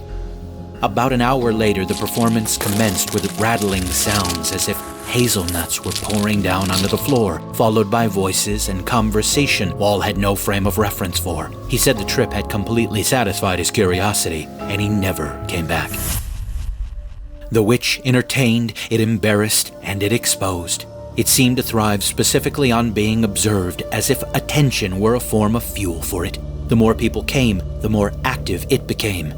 About an hour later, the performance commenced with rattling sounds as if hazelnuts were pouring down onto the floor, followed by voices and conversation Wall had no frame of reference for. He said the trip had completely satisfied his curiosity, and he never came back. The witch entertained, it embarrassed, and it exposed. It seemed to thrive specifically on being observed, as if attention were a form of fuel for it. The more people came, the more active it became.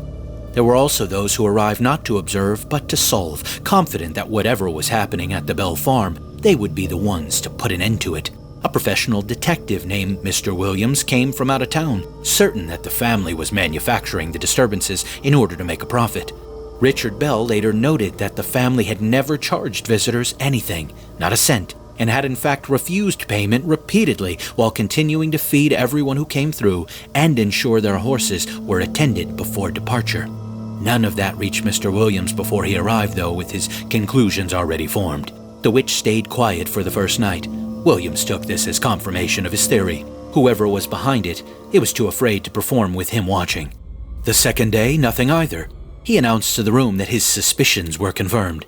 There were also those who arrived not to observe, but to solve, confident that whatever was happening at the Bell Farm, they would be the ones to put an end to it. A professional detective named Mr. Williams came from out of town, certain that the family was manufacturing the disturbances in order to make a profit. Richard Bell later noted that the family had never charged visitors anything, not a cent, and had in fact refused payment repeatedly while continuing to feed everyone who came through and ensure their horses were attended before departure. None of that reached Mr. Williams before he arrived, though, with his conclusions already formed. The witch stayed quiet for the first night. Williams took this as confirmation of his theory. Whoever was behind it, it was too afraid to perform with him watching. The second day, nothing either. He announced to the room that his suspicions were confirmed.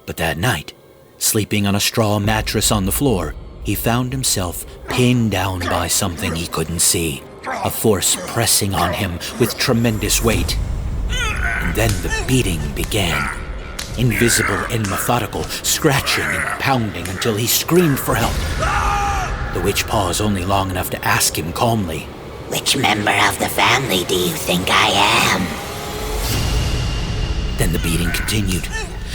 But that night, sleeping on a straw mattress on the floor, he found himself pinned down by something he couldn't see, a force pressing on him with tremendous weight. And then the beating began. invisible and methodical, scratching and pounding until he screamed for help. The witch paused only long enough to ask him calmly, "Which member of the family do you think I am?" Then the beating continued.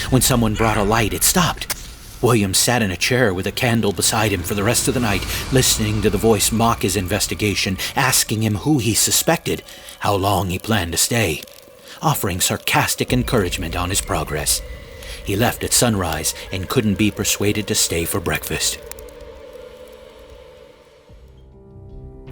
When someone brought a light, it stopped. William sat in a chair with a candle beside him for the rest of the night, listening to the voice mock his investigation, asking him who he suspected, how long he planned to stay, offering sarcastic encouragement on his progress. He left at sunrise and couldn't be persuaded to stay for breakfast.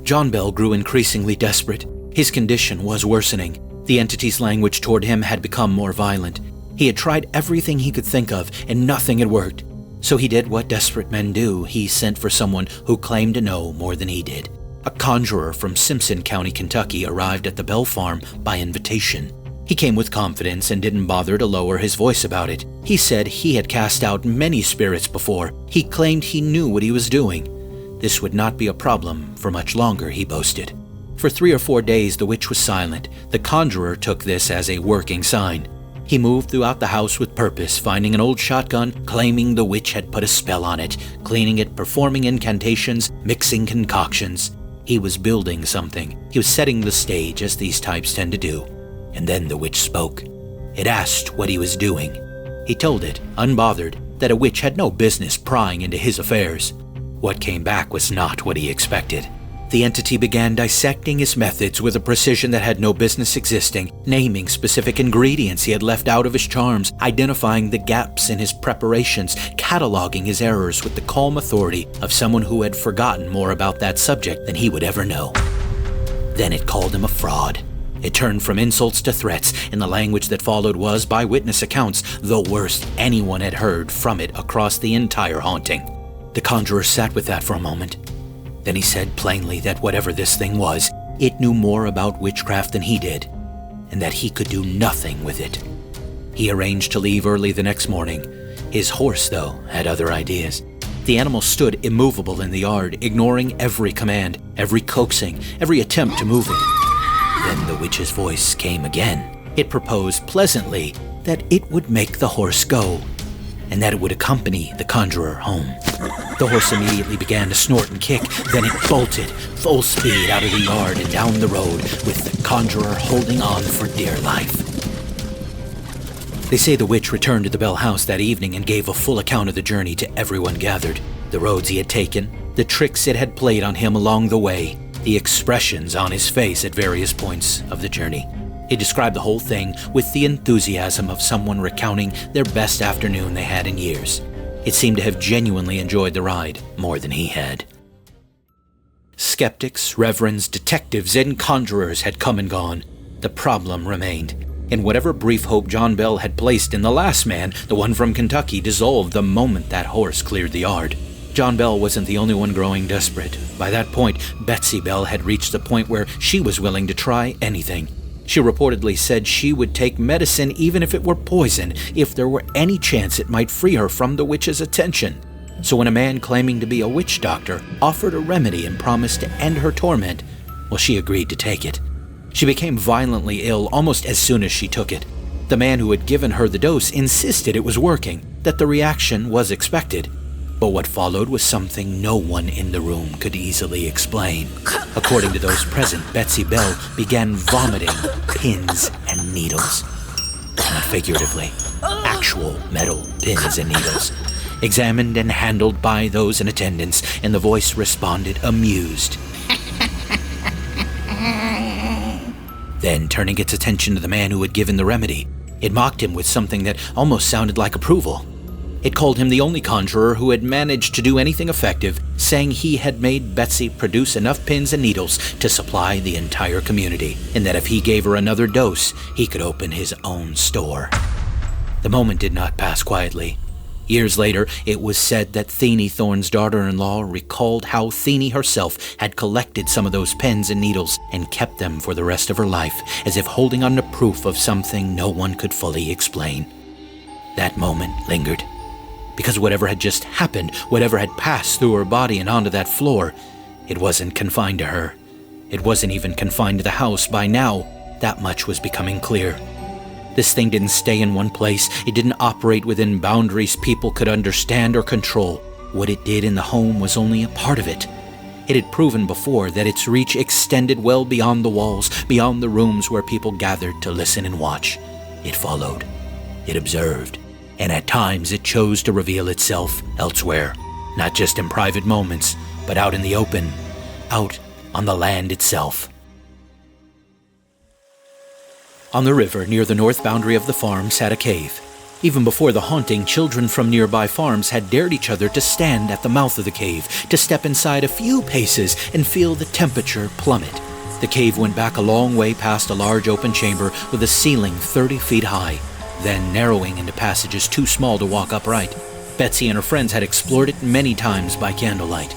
John Bell grew increasingly desperate. His condition was worsening. The entity's language toward him had become more violent. He had tried everything he could think of, and nothing had worked. So he did what desperate men do. He sent for someone who claimed to know more than he did. A conjurer from Simpson County, Kentucky, arrived at the Bell farm by invitation. He came with confidence and didn't bother to lower his voice about it. He said he had cast out many spirits before. He claimed he knew what he was doing. This would not be a problem for much longer, he boasted. For 3 or 4 days, the witch was silent. The conjurer took this as a working sign. He moved throughout the house with purpose, finding an old shotgun, claiming the witch had put a spell on it, cleaning it, performing incantations, mixing concoctions. He was building something. He was setting the stage, as these types tend to do. And then the witch spoke. It asked what he was doing. He told it, unbothered, that a witch had no business prying into his affairs. What came back was not what he expected. The entity began dissecting his methods with a precision that had no business existing, naming specific ingredients he had left out of his charms, identifying the gaps in his preparations, cataloging his errors with the calm authority of someone who had forgotten more about that subject than he would ever know. Then it called him a fraud. It turned from insults to threats, and the language that followed was, by witness accounts, the worst anyone had heard from it across the entire haunting. The conjurer sat with that for a moment. Then he said plainly that whatever this thing was, it knew more about witchcraft than he did, and that he could do nothing with it. He arranged to leave early the next morning. His horse, though, had other ideas. The animal stood immovable in the yard, ignoring every command, every coaxing, every attempt to move it. Then the witch's voice came again. It proposed pleasantly that it would make the horse go, and that it would accompany the conjurer home. The horse immediately began to snort and kick, then it bolted, full speed out of the yard and down the road, with the conjurer holding on for dear life. They say the witch returned to the Bell house that evening and gave a full account of the journey to everyone gathered, the roads he had taken, the tricks it had played on him along the way, the expressions on his face at various points of the journey. He described the whole thing with the enthusiasm of someone recounting their best afternoon they had in years. It seemed to have genuinely enjoyed the ride more than he had. Skeptics, reverends, detectives, and conjurers had come and gone. The problem remained. And whatever brief hope John Bell had placed in the last man, the one from Kentucky, dissolved the moment that horse cleared the yard. John Bell wasn't the only one growing desperate. By that point, Betsy Bell had reached the point where she was willing to try anything. She reportedly said she would take medicine even if it were poison, if there were any chance it might free her from the witch's attention. So when a man claiming to be a witch doctor offered a remedy and promised to end her torment, well, she agreed to take it. She became violently ill almost as soon as she took it. The man who had given her the dose insisted it was working, that the reaction was expected. But what followed was something no one in the room could easily explain. According to those present, Betsy Bell began vomiting pins and needles. Not figuratively, actual metal pins and needles. Examined and handled by those in attendance, and the voice responded amused. Then, turning its attention to the man who had given the remedy, it mocked him with something that almost sounded like approval. It called him the only conjurer who had managed to do anything effective, saying he had made Betsy produce enough pins and needles to supply the entire community, and that if he gave her another dose, he could open his own store. The moment did not pass quietly. Years later, it was said that Thenie Thorne's daughter-in-law recalled how Thenie herself had collected some of those pins and needles and kept them for the rest of her life, as if holding on to proof of something no one could fully explain. That moment lingered. Because whatever had just happened, whatever had passed through her body and onto that floor, it wasn't confined to her. It wasn't even confined to the house. By now, that much was becoming clear. This thing didn't stay in one place. It didn't operate within boundaries people could understand or control. What it did in the home was only a part of it. It had proven before that its reach extended well beyond the walls, beyond the rooms where people gathered to listen and watch. It followed. It observed. And at times it chose to reveal itself elsewhere, not just in private moments, but out in the open, out on the land itself. On the river near the north boundary of the farm sat a cave. Even before the haunting, children from nearby farms had dared each other to stand at the mouth of the cave, to step inside a few paces and feel the temperature plummet. The cave went back a long way past a large open chamber with a ceiling 30 feet high, then narrowing into passages too small to walk upright. Betsy and her friends had explored it many times by candlelight.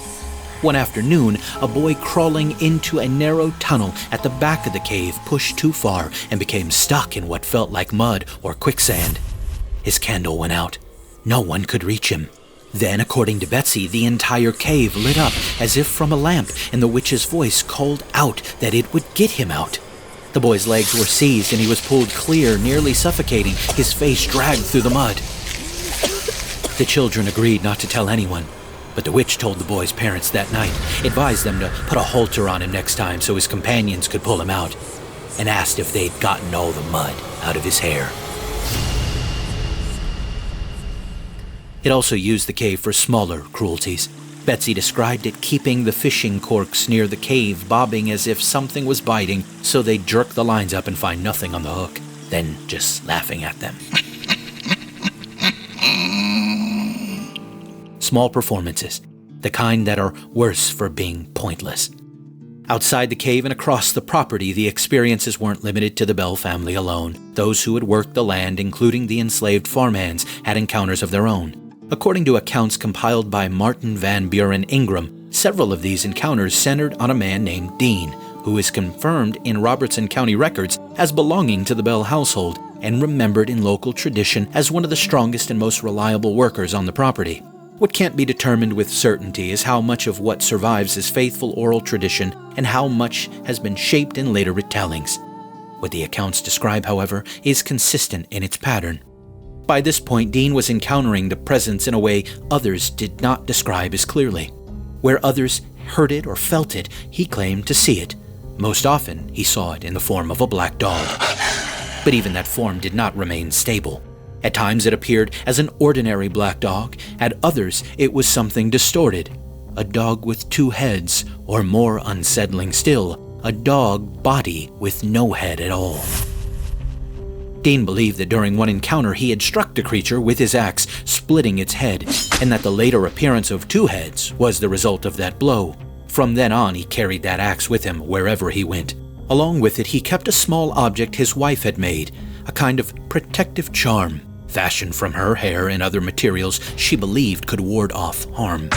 One afternoon, a boy crawling into a narrow tunnel at the back of the cave pushed too far and became stuck in what felt like mud or quicksand. His candle went out. No one could reach him. Then, according to Betsy, the entire cave lit up as if from a lamp, and the witch's voice called out that it would get him out. The boy's legs were seized and he was pulled clear, nearly suffocating, his face dragged through the mud. The children agreed not to tell anyone, but the witch told the boy's parents that night, advised them to put a halter on him next time so his companions could pull him out, and asked if they'd gotten all the mud out of his hair. It also used the cave for smaller cruelties. Betsy described it keeping the fishing corks near the cave bobbing as if something was biting, so they'd jerk the lines up and find nothing on the hook, then just laughing at them. Small performances, the kind that are worse for being pointless. Outside the cave and across the property, the experiences weren't limited to the Bell family alone. Those who had worked the land, including the enslaved farmhands, had encounters of their own. According to accounts compiled by Martin Van Buren Ingram, several of these encounters centered on a man named Dean, who is confirmed in Robertson County records as belonging to the Bell household and remembered in local tradition as one of the strongest and most reliable workers on the property. What can't be determined with certainty is how much of what survives is faithful oral tradition and how much has been shaped in later retellings. What the accounts describe, however, is consistent in its pattern. By this point, Dean was encountering the presence in a way others did not describe as clearly. Where others heard it or felt it, he claimed to see it. Most often, he saw it in the form of a black dog. But even that form did not remain stable. At times it appeared as an ordinary black dog. At others, it was something distorted. A dog with two heads, or more unsettling still, a dog body with no head at all. Dean believed that during one encounter he had struck the creature with his axe, splitting its head, and that the later appearance of two heads was the result of that blow. From then on, he carried that axe with him wherever he went. Along with it, he kept a small object his wife had made, a kind of protective charm, fashioned from her hair and other materials she believed could ward off harm.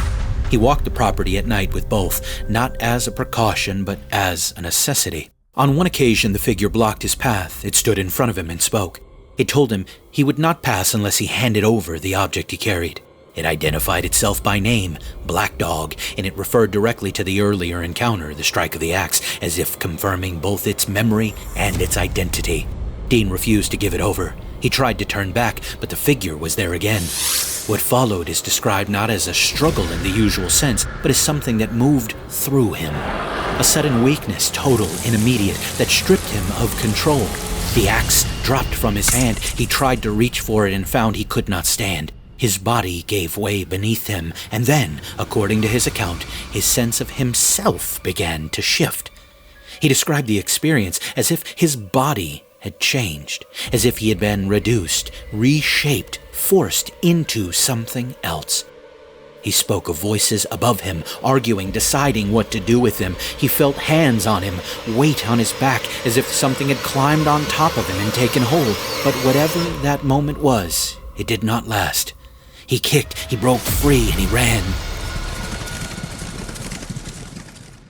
He walked the property at night with both, not as a precaution, but as a necessity. On one occasion, the figure blocked his path. It stood in front of him and spoke. It told him he would not pass unless he handed over the object he carried. It identified itself by name, Black Dog, and it referred directly to the earlier encounter, the strike of the axe, as if confirming both its memory and its identity. Dean refused to give it over. He tried to turn back, but the figure was there again. What followed is described not as a struggle in the usual sense, but as something that moved through him. A sudden weakness, total and immediate, that stripped him of control. The axe dropped from his hand. He tried to reach for it and found he could not stand. His body gave way beneath him, and then, according to his account, his sense of himself began to shift. He described the experience as if his body had changed, as if he had been reduced, reshaped, forced into something else. He spoke of voices above him, arguing, deciding what to do with him. He felt hands on him, weight on his back, as if something had climbed on top of him and taken hold. But whatever that moment was, it did not last. He kicked, he broke free, and he ran.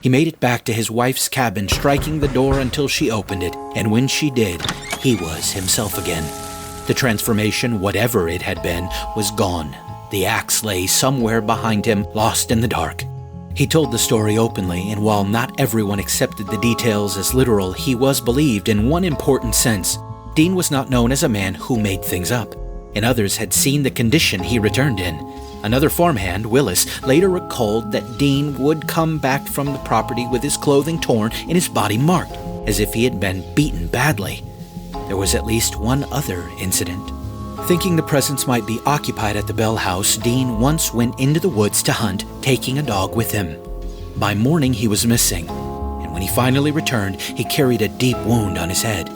He made it back to his wife's cabin, striking the door until she opened it, and when she did, he was himself again. The transformation, whatever it had been, was gone. The axe lay somewhere behind him, lost in the dark. He told the story openly, and while not everyone accepted the details as literal, he was believed in one important sense. Dean was not known as a man who made things up, and others had seen the condition he returned in. Another farmhand, Willis, later recalled that Dean would come back from the property with his clothing torn and his body marked, as if he had been beaten badly. There was at least one other incident. Thinking the presence might be occupied at the Bell house, Dean once went into the woods to hunt, taking a dog with him. By morning, he was missing, and when he finally returned, he carried a deep wound on his head.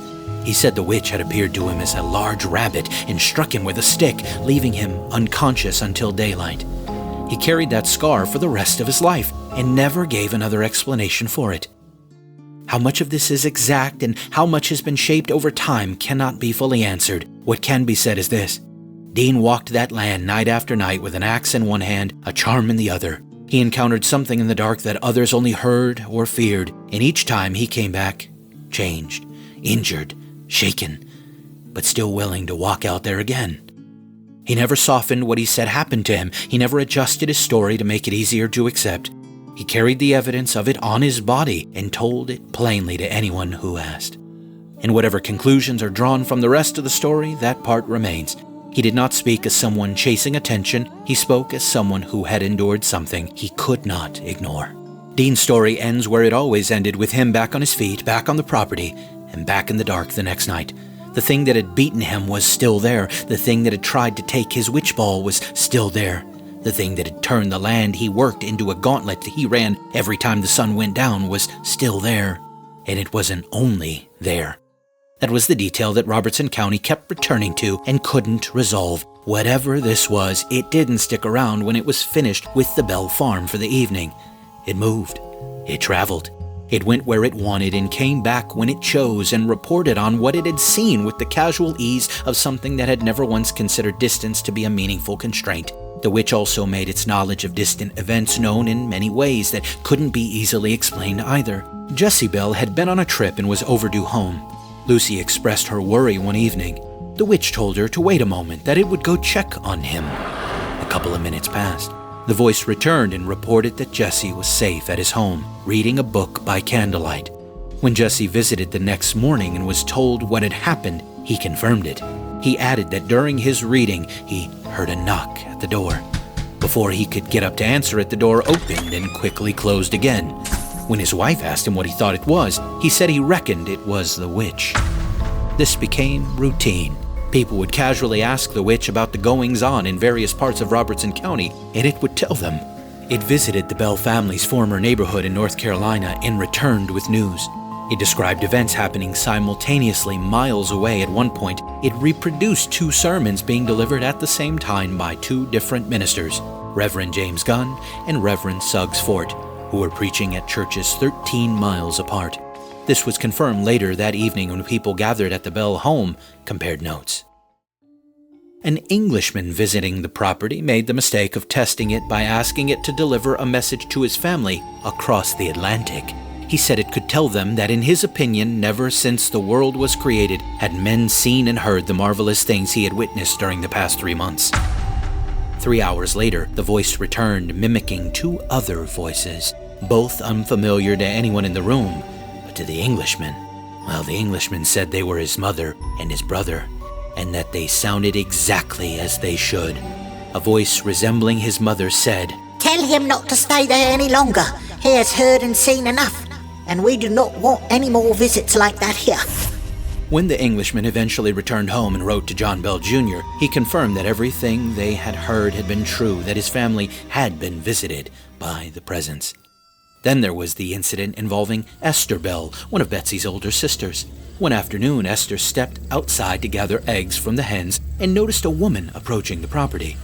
He said the witch had appeared to him as a large rabbit and struck him with a stick, leaving him unconscious until daylight. He carried that scar for the rest of his life and never gave another explanation for it. How much of this is exact and how much has been shaped over time cannot be fully answered. What can be said is this: Dean walked that land night after night with an axe in one hand, a charm in the other. He encountered something in the dark that others only heard or feared, and each time he came back, changed, injured, shaken, but still willing to walk out there again. He never softened what he said happened to him. He never adjusted his story to make it easier to accept. He carried the evidence of it on his body and told it plainly to anyone who asked. And whatever conclusions are drawn from the rest of the story, that part remains. He did not speak as someone chasing attention. He spoke as someone who had endured something he could not ignore. Dean's story ends where it always ended, with him back on his feet, back on the property, and back in the dark the next night. The thing that had beaten him was still there. The thing that had tried to take his witch ball was still there. The thing that had turned the land he worked into a gauntlet that he ran every time the sun went down was still there. And it wasn't only there. That was the detail that Robertson County kept returning to and couldn't resolve. Whatever this was, it didn't stick around when it was finished with the Bell farm for the evening. It moved. It traveled. It went where it wanted and came back when it chose and reported on what it had seen with the casual ease of something that had never once considered distance to be a meaningful constraint. The witch also made its knowledge of distant events known in many ways that couldn't be easily explained either. Jessie Bell had been on a trip and was overdue home. Lucy expressed her worry one evening. The witch told her to wait a moment, that it would go check on him. A couple of minutes passed. The voice returned and reported that Jessie was safe at his home, reading a book by candlelight. When Jessie visited the next morning and was told what had happened, he confirmed it. He added that during his reading, he heard a knock at the door. Before he could get up to answer it, the door opened and quickly closed again. When his wife asked him what he thought it was, he said he reckoned it was the witch. This became routine. People would casually ask the witch about the goings-on in various parts of Robertson County, and it would tell them. It visited the Bell family's former neighborhood in North Carolina and returned with news. It described events happening simultaneously miles away. At one point, it reproduced 2 sermons being delivered at the same time by 2 different ministers, Reverend James Gunn and Reverend Suggs Fort, who were preaching at churches 13 miles apart. This was confirmed later that evening when people gathered at the Bell home compared notes. An Englishman visiting the property made the mistake of testing it by asking it to deliver a message to his family across the Atlantic. He said it could tell them that in his opinion, never since the world was created had men seen and heard the marvelous things he had witnessed during the past 3 months. 3 hours later, the voice returned, mimicking 2 other voices, both unfamiliar to anyone in the room. To the Englishman, well, the Englishman said they were his mother and his brother, and that they sounded exactly as they should. A voice resembling his mother said, "Tell him not to stay there any longer. He has heard and seen enough, and we do not want any more visits like that here." When the Englishman eventually returned home and wrote to John Bell Jr., he confirmed that everything they had heard had been true, that his family had been visited by the presence. Then there was the incident involving Esther Bell, one of Betsy's older sisters. One afternoon, Esther stepped outside to gather eggs from the hens and noticed a woman approaching the property.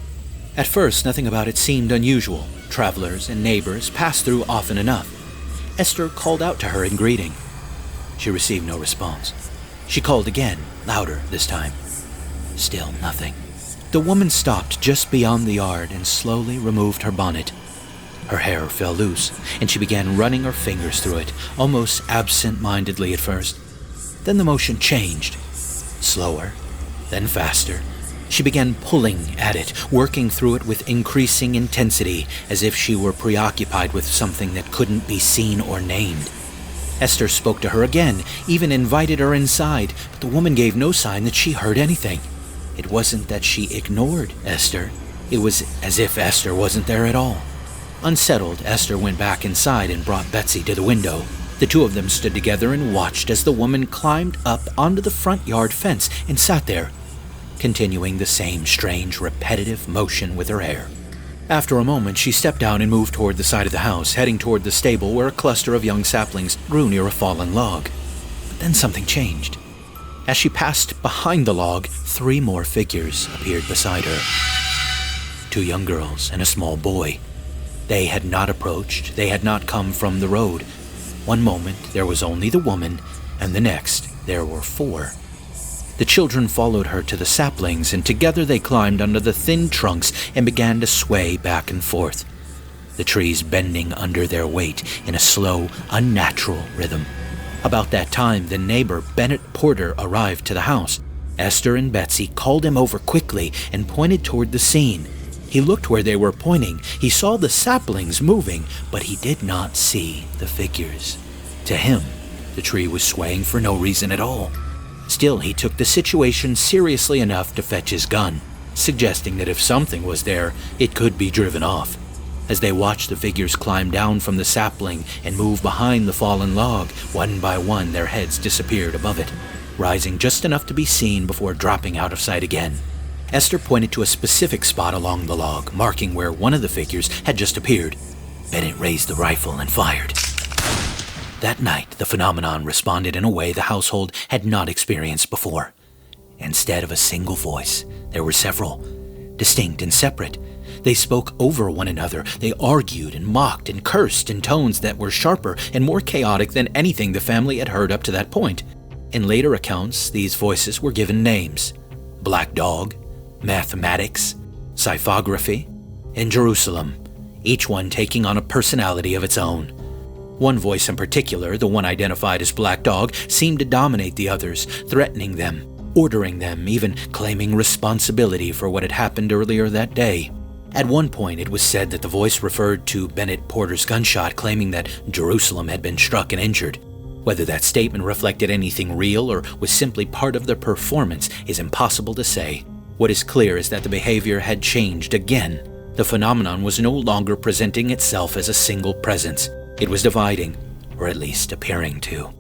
At first, nothing about it seemed unusual. Travelers and neighbors passed through often enough. Esther called out to her in greeting. She received no response. She called again, louder this time. Still nothing. The woman stopped just beyond the yard and slowly removed her bonnet. Her hair fell loose, and she began running her fingers through it, almost absent-mindedly at first. Then the motion changed. Slower, then faster. She began pulling at it, working through it with increasing intensity, as if she were preoccupied with something that couldn't be seen or named. Esther spoke to her again, even invited her inside, but the woman gave no sign that she heard anything. It wasn't that she ignored Esther. It was as if Esther wasn't there at all. Unsettled, Esther went back inside and brought Betsy to the window. The two of them stood together and watched as the woman climbed up onto the front yard fence and sat there, continuing the same strange, repetitive motion with her hair. After a moment, she stepped down and moved toward the side of the house, heading toward the stable where a cluster of young saplings grew near a fallen log. But then something changed. As she passed behind the log, 3 more figures appeared beside her. 2 young girls and a small boy. They had not approached. They had not come from the road. One moment, there was only the woman, and the next, there were 4. The children followed her to the saplings, and together they climbed under the thin trunks and began to sway back and forth, the trees bending under their weight in a slow, unnatural rhythm. About that time, the neighbor, Bennett Porter, arrived to the house. Esther and Betsy called him over quickly and pointed toward the scene. He looked where they were pointing. He saw the saplings moving, but he did not see the figures. To him, the tree was swaying for no reason at all. Still, he took the situation seriously enough to fetch his gun, suggesting that if something was there, it could be driven off. As they watched the figures climb down from the sapling and move behind the fallen log, one by one their heads disappeared above it, rising just enough to be seen before dropping out of sight again. Esther pointed to a specific spot along the log, marking where one of the figures had just appeared. Bennett raised the rifle and fired. That night, the phenomenon responded in a way the household had not experienced before. Instead of a single voice, there were several, distinct and separate. They spoke over one another. They argued and mocked and cursed in tones that were sharper and more chaotic than anything the family had heard up to that point. In later accounts, these voices were given names: Black Dog, Mathematics, Psiphography, and Jerusalem, each one taking on a personality of its own. One voice in particular, the one identified as Black Dog, seemed to dominate the others, threatening them, ordering them, even claiming responsibility for what had happened earlier that day. At one point, it was said that the voice referred to Bennett Porter's gunshot, claiming that Jerusalem had been struck and injured. Whether that statement reflected anything real or was simply part of their performance is impossible to say. What is clear is that the behavior had changed again. The phenomenon was no longer presenting itself as a single presence. It was dividing, or at least appearing to.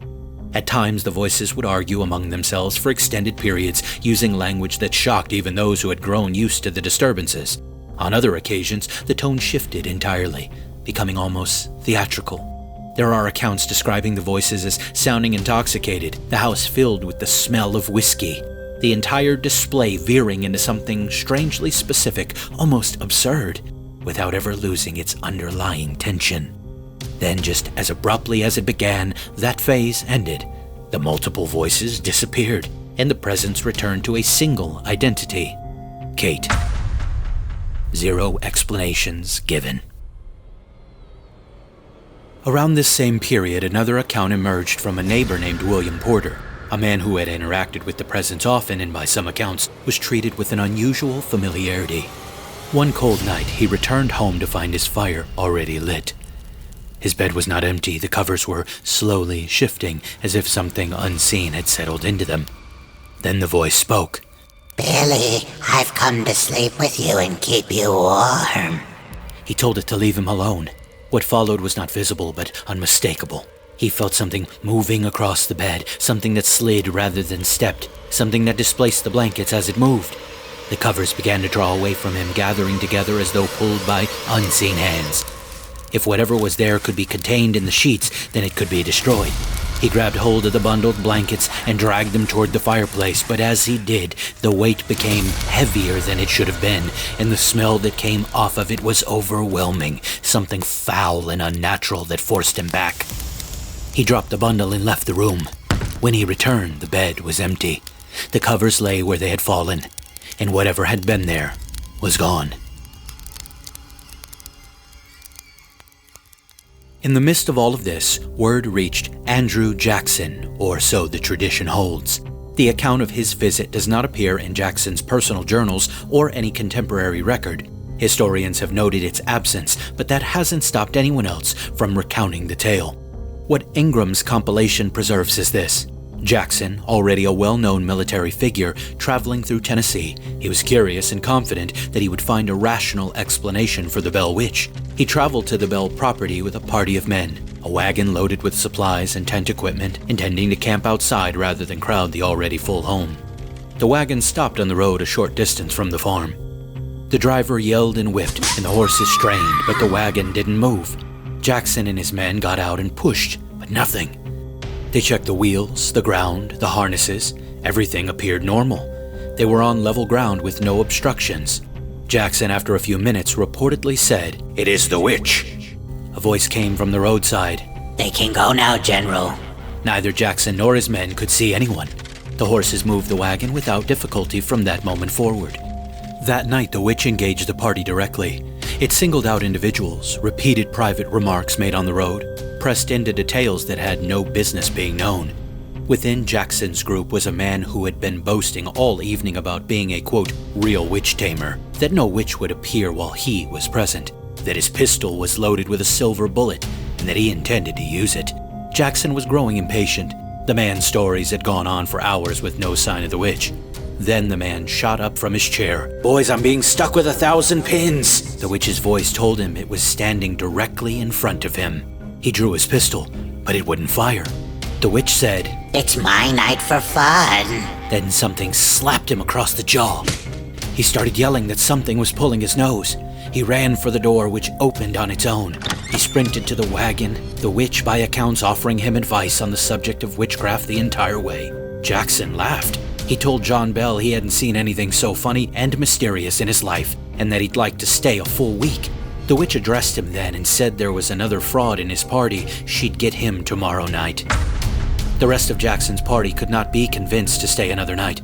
At times, the voices would argue among themselves for extended periods, using language that shocked even those who had grown used to the disturbances. On other occasions, the tone shifted entirely, becoming almost theatrical. There are accounts describing the voices as sounding intoxicated, the house filled with the smell of whiskey, the entire display veering into something strangely specific, almost absurd, without ever losing its underlying tension. Then, just as abruptly as it began, that phase ended. The multiple voices disappeared, and the presence returned to a single identity: Kate. 0 explanations given. Around this same period, another account emerged from a neighbor named William Porter, a man who had interacted with the presence often and by some accounts was treated with an unusual familiarity. One cold night, he returned home to find his fire already lit. His bed was not empty. The covers were slowly shifting, as if something unseen had settled into them. Then the voice spoke. Billy, I've come to sleep with you and keep you warm. He told it to leave him alone. What followed was not visible, but unmistakable. He felt something moving across the bed, something that slid rather than stepped, something that displaced the blankets as it moved. The covers began to draw away from him, gathering together as though pulled by unseen hands. If whatever was there could be contained in the sheets, then it could be destroyed. He grabbed hold of the bundled blankets and dragged them toward the fireplace, but as he did, the weight became heavier than it should have been, and the smell that came off of it was overwhelming, something foul and unnatural that forced him back. He dropped the bundle and left the room. When he returned, the bed was empty. The covers lay where they had fallen, and whatever had been there was gone. In the midst of all of this, word reached Andrew Jackson, or so the tradition holds. The account of his visit does not appear in Jackson's personal journals or any contemporary record. Historians have noted its absence, but that hasn't stopped anyone else from recounting the tale. What Ingram's compilation preserves is this. Jackson, already a well-known military figure, traveling through Tennessee, he was curious and confident that he would find a rational explanation for the Bell Witch. He traveled to the Bell property with a party of men, a wagon loaded with supplies and tent equipment, intending to camp outside rather than crowd the already full home. The wagon stopped on the road a short distance from the farm. The driver yelled and whipped, and the horses strained, but the wagon didn't move. Jackson and his men got out and pushed, but nothing. They checked the wheels, the ground, the harnesses. Everything appeared normal. They were on level ground with no obstructions. Jackson, after a few minutes, reportedly said, "It is the witch." A voice came from the roadside. They can go now, General. Neither Jackson nor his men could see anyone. The horses moved the wagon without difficulty from that moment forward. That night, the witch engaged the party directly. It singled out individuals, repeated private remarks made on the road, pressed into details that had no business being known. Within Jackson's group was a man who had been boasting all evening about being a, quote, real witch tamer, that no witch would appear while he was present, that his pistol was loaded with a silver bullet, and that he intended to use it. Jackson was growing impatient. The man's stories had gone on for hours with no sign of the witch. Then the man shot up from his chair. "Boys, I'm being stuck with 1,000 pins!" The witch's voice told him it was standing directly in front of him. He drew his pistol, but it wouldn't fire. The witch said, It's my night for fun. Then something slapped him across the jaw. He started yelling that something was pulling his nose. He ran for the door, which opened on its own. He sprinted to the wagon, the witch by accounts offering him advice on the subject of witchcraft the entire way. Jackson laughed. He told John Bell he hadn't seen anything so funny and mysterious in his life, and that he'd like to stay a full week. The witch addressed him then and said there was another fraud in his party. She'd get him tomorrow night. The rest of Jackson's party could not be convinced to stay another night.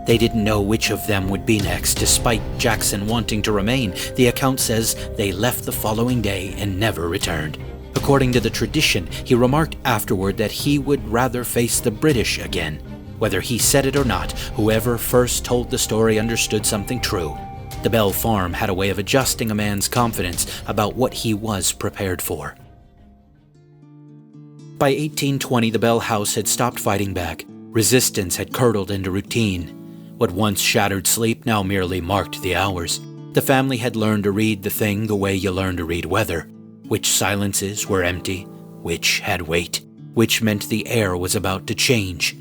They didn't know which of them would be next, despite Jackson wanting to remain. The account says they left the following day and never returned. According to the tradition, he remarked afterward that he would rather face the British again. Whether he said it or not, whoever first told the story understood something true. The Bell Farm had a way of adjusting a man's confidence about what he was prepared for. By 1820, the Bell house had stopped fighting back. Resistance had curdled into routine. What once shattered sleep now merely marked the hours. The family had learned to read the thing the way you learn to read weather. Which silences were empty, which had weight, which meant the air was about to change.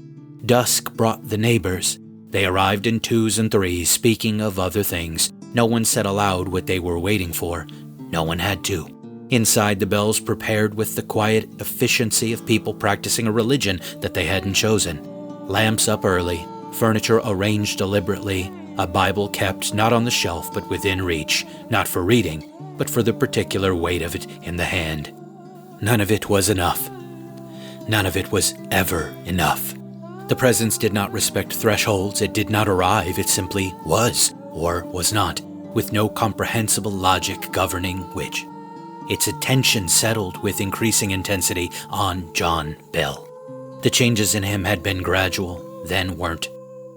Dusk brought the neighbors. They arrived in twos and threes, speaking of other things. No one said aloud what they were waiting for. No one had to. Inside, the Bells prepared with the quiet efficiency of people practicing a religion that they hadn't chosen. Lamps up early, furniture arranged deliberately, a Bible kept not on the shelf but within reach, not for reading, but for the particular weight of it in the hand. None of it was enough. None of it was ever enough. The presence did not respect thresholds, it did not arrive, it simply was, or was not, with no comprehensible logic governing which. Its attention settled with increasing intensity on John Bell. The changes in him had been gradual, then weren't.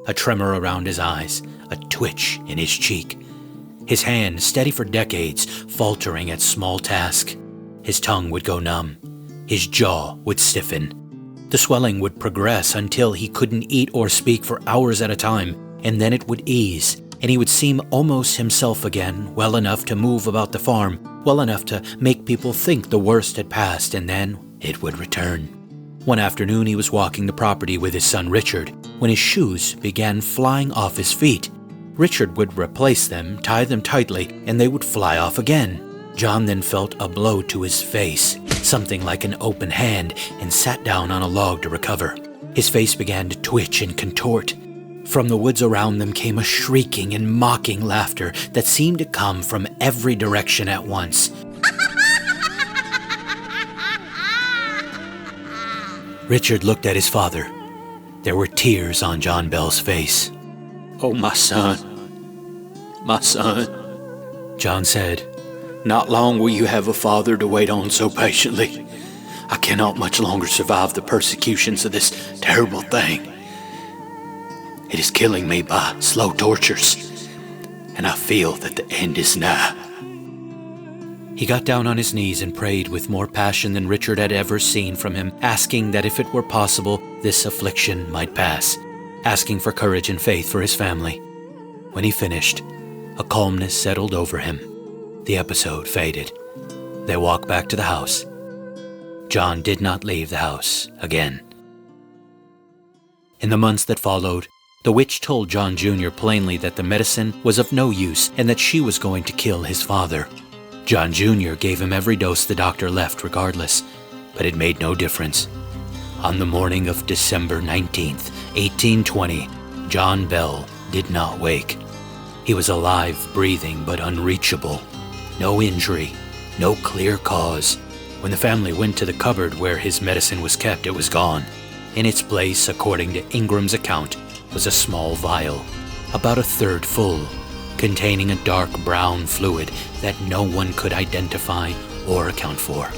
A tremor around his eyes, a twitch in his cheek. His hand, steady for decades, faltering at small task. His tongue would go numb. His jaw would stiffen. The swelling would progress until he couldn't eat or speak for hours at a time, and then it would ease, and he would seem almost himself again, well enough to move about the farm, well enough to make people think the worst had passed, and then it would return. One afternoon he was walking the property with his son Richard, when his shoes began flying off his feet. Richard would replace them, tie them tightly, and they would fly off again. John then felt a blow to his face, something like an open hand, and sat down on a log to recover. His face began to twitch and contort. From the woods around them came a shrieking and mocking laughter that seemed to come from every direction at once. Richard looked at his father. There were tears on John Bell's face. "Oh, my son, John said. "Not long will you have a father to wait on so patiently. I cannot much longer survive the persecutions of this terrible thing. It is killing me by slow tortures, and I feel that the end is nigh." He got down on his knees and prayed with more passion than Richard had ever seen from him, asking that if it were possible, this affliction might pass, asking for courage and faith for his family. When he finished, a calmness settled over him. The episode faded. They walked back to the house. John did not leave the house again. In the months that followed, the witch told John Jr. plainly that the medicine was of no use and that she was going to kill his father. John Jr. gave him every dose the doctor left regardless, but it made no difference. On the morning of December 19th, 1820, John Bell did not wake. He was alive, breathing, but unreachable. No injury, no clear cause. When the family went to the cupboard where his medicine was kept, it was gone. In its place, according to Ingram's account, was a small vial, about a third full, containing a dark brown fluid that no one could identify or account for.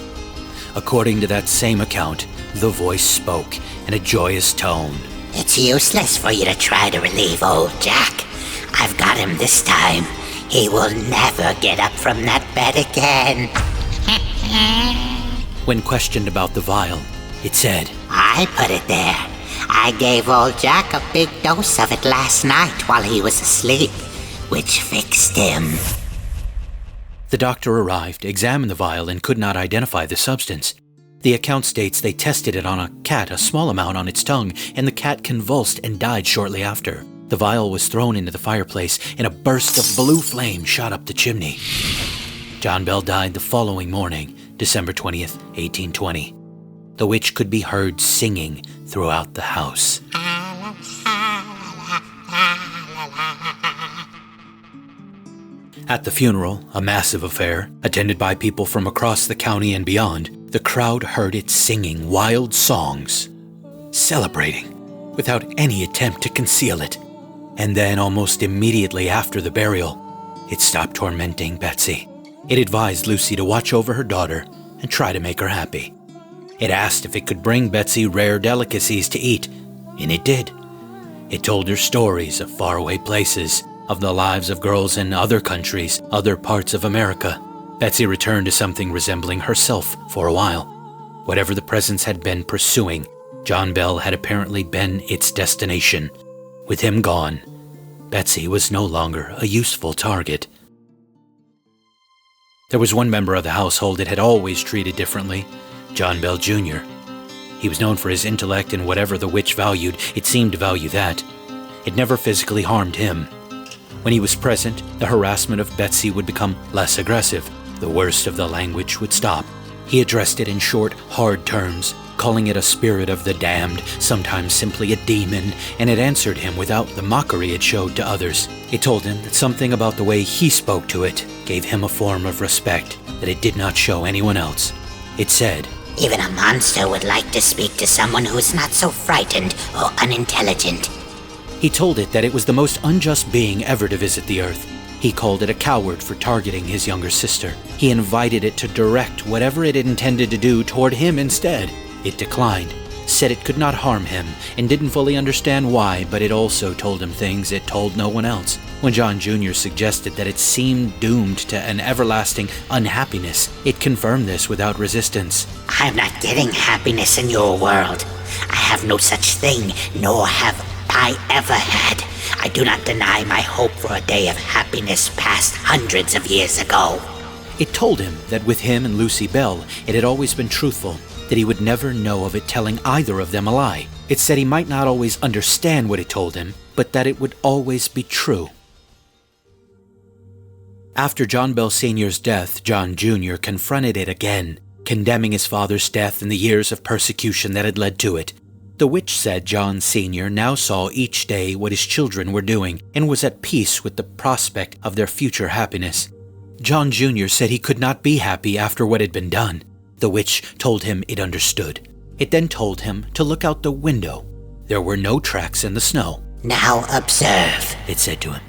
According to that same account, the voice spoke in a joyous tone. It's useless for you to try to relieve old Jack. I've got him this time. He will never get up from that bed again. When questioned about the vial, it said, I put it there. I gave old Jack a big dose of it last night while he was asleep, which fixed him. The doctor arrived, examined the vial, and could not identify the substance. The account states they tested it on a cat, a small amount on its tongue, and the cat convulsed and died shortly after. The vial was thrown into the fireplace, and a burst of blue flame shot up the chimney. John Bell died the following morning, December 20th, 1820. The witch could be heard singing throughout the house. At the funeral, a massive affair, attended by people from across the county and beyond, the crowd heard it singing wild songs, celebrating, without any attempt to conceal it. And then, almost immediately after the burial, it stopped tormenting Betsy. It advised Lucy to watch over her daughter and try to make her happy. It asked if it could bring Betsy rare delicacies to eat, and it did. It told her stories of faraway places, of the lives of girls in other countries, other parts of America. Betsy returned to something resembling herself for a while. Whatever the presence had been pursuing, John Bell had apparently been its destination. With him gone, Betsy was no longer a useful target. There was one member of the household it had always treated differently, John Bell Jr. He was known for his intellect, and whatever the witch valued, it seemed to value that. It never physically harmed him. When he was present, the harassment of Betsy would become less aggressive. The worst of the language would stop. He addressed it in short, hard terms, calling it a spirit of the damned, sometimes simply a demon, and it answered him without the mockery it showed to others. It told him that something about the way he spoke to it gave him a form of respect that it did not show anyone else. It said, Even a monster would like to speak to someone who is not so frightened or unintelligent. He told it that it was the most unjust being ever to visit the earth. He called it a coward for targeting his younger sister. He invited it to direct whatever it had intended to do toward him instead. It declined, said it could not harm him, and didn't fully understand why, but it also told him things it told no one else. When John Jr. suggested that it seemed doomed to an everlasting unhappiness, it confirmed this without resistance. I'm not getting happiness in your world. I have no such thing, nor have I ever had. I do not deny my hope for a day of happiness past hundreds of years ago. It told him that with him and Lucy Bell, it had always been truthful, that he would never know of it telling either of them a lie. It said he might not always understand what it told him, but that it would always be true. After John Bell Sr.'s death, John Jr. confronted it again, condemning his father's death and the years of persecution that had led to it. The witch said John Sr. now saw each day what his children were doing and was at peace with the prospect of their future happiness. John Jr. said he could not be happy after what had been done. The witch told him it understood. It then told him to look out the window. There were no tracks in the snow. Now observe, it said to him.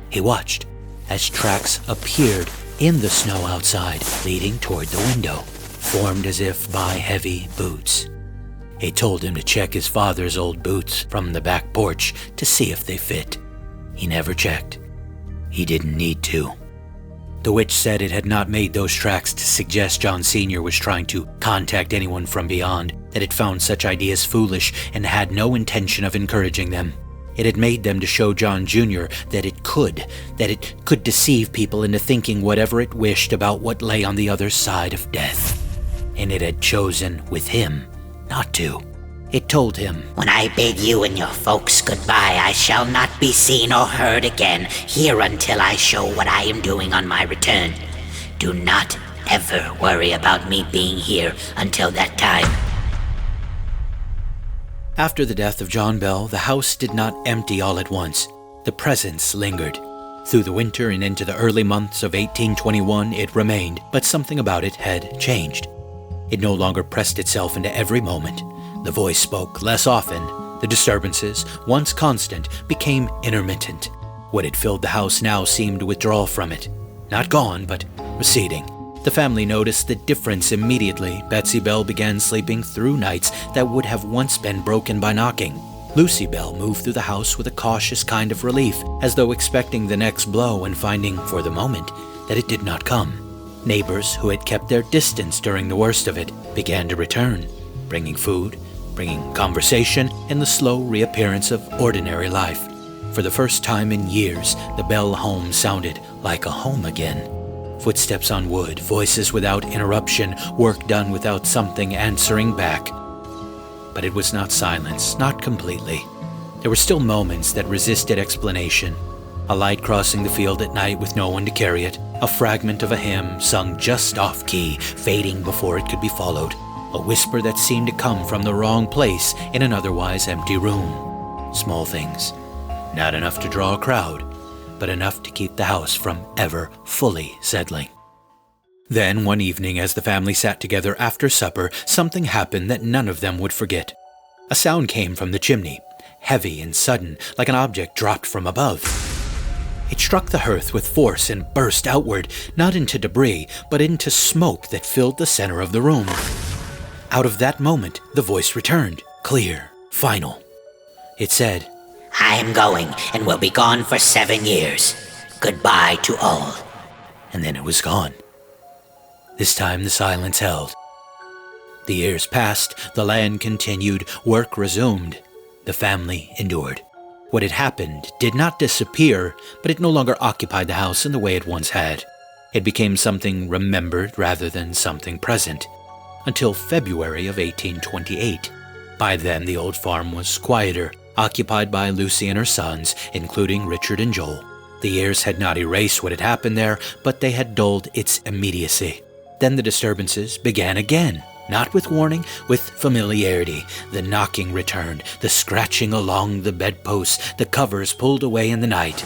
He watched as tracks appeared in the snow outside, leading toward the window, formed as if by heavy boots. It told him to check his father's old boots from the back porch to see if they fit. He never checked. He didn't need to. The witch said it had not made those tracks to suggest John Sr. was trying to contact anyone from beyond, that it found such ideas foolish and had no intention of encouraging them. It had made them to show John Jr. that it could deceive people into thinking whatever it wished about what lay on the other side of death. And it had chosen, with him, not to. It told him, When I bid you and your folks goodbye, I shall not be seen or heard again here until I show what I am doing on my return. Do not ever worry about me being here until that time. After the death of John Bell, the house did not empty all at once. The presence lingered. Through the winter and into the early months of 1821, it remained, but something about it had changed. It no longer pressed itself into every moment. The voice spoke less often. The disturbances, once constant, became intermittent. What had filled the house now seemed to withdraw from it. Not gone, but receding. The family noticed the difference immediately. Betsy Bell began sleeping through nights that would have once been broken by knocking. Lucy Bell moved through the house with a cautious kind of relief, as though expecting the next blow and finding, for the moment, that it did not come. Neighbors who had kept their distance during the worst of it began to return, bringing food, bringing conversation, and the slow reappearance of ordinary life. For the first time in years, the Bell home sounded like a home again. Footsteps on wood, voices without interruption, work done without something answering back. But it was not silence, not completely. There were still moments that resisted explanation. A light crossing the field at night with no one to carry it, a fragment of a hymn sung just off key, fading before it could be followed, a whisper that seemed to come from the wrong place in an otherwise empty room. Small things, not enough to draw a crowd, but enough to keep the house from ever fully settling. Then, one evening, as the family sat together after supper, something happened that none of them would forget. A sound came from the chimney, heavy and sudden, like an object dropped from above. It struck the hearth with force and burst outward, not into debris, but into smoke that filled the center of the room. Out of that moment, the voice returned, clear, final. It said, I am going and will be gone for 7 years. Goodbye to all. And then it was gone. This time the silence held. The years passed, the land continued, work resumed. The family endured. What had happened did not disappear, but it no longer occupied the house in the way it once had. It became something remembered rather than something present, until February of 1828. By then the old farm was quieter, occupied by Lucy and her sons, including Richard and Joel. The years had not erased what had happened there, but they had dulled its immediacy. Then the disturbances began again, not with warning, with familiarity. The knocking returned, the scratching along the bedposts, the covers pulled away in the night.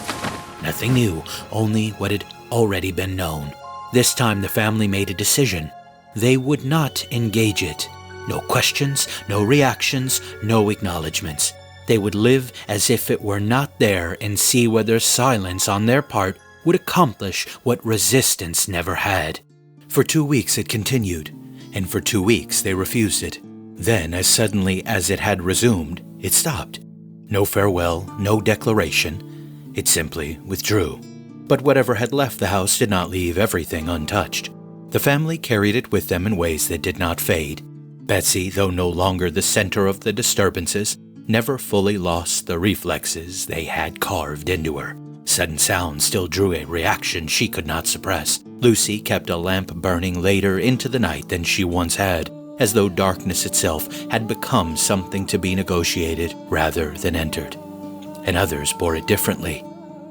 Nothing new, only what had already been known. This time the family made a decision. They would not engage it. No questions, no reactions, no acknowledgments. They would live as if it were not there and see whether silence on their part would accomplish what resistance never had. For 2 weeks it continued, and for 2 weeks they refused it. Then, as suddenly as it had resumed, it stopped. No farewell, no declaration. It simply withdrew. But whatever had left the house did not leave everything untouched. The family carried it with them in ways that did not fade. Betsy, though no longer the center of the disturbances, never fully lost the reflexes they had carved into her. Sudden sounds still drew a reaction she could not suppress. Lucy kept a lamp burning later into the night than she once had, as though darkness itself had become something to be negotiated rather than entered. And others bore it differently.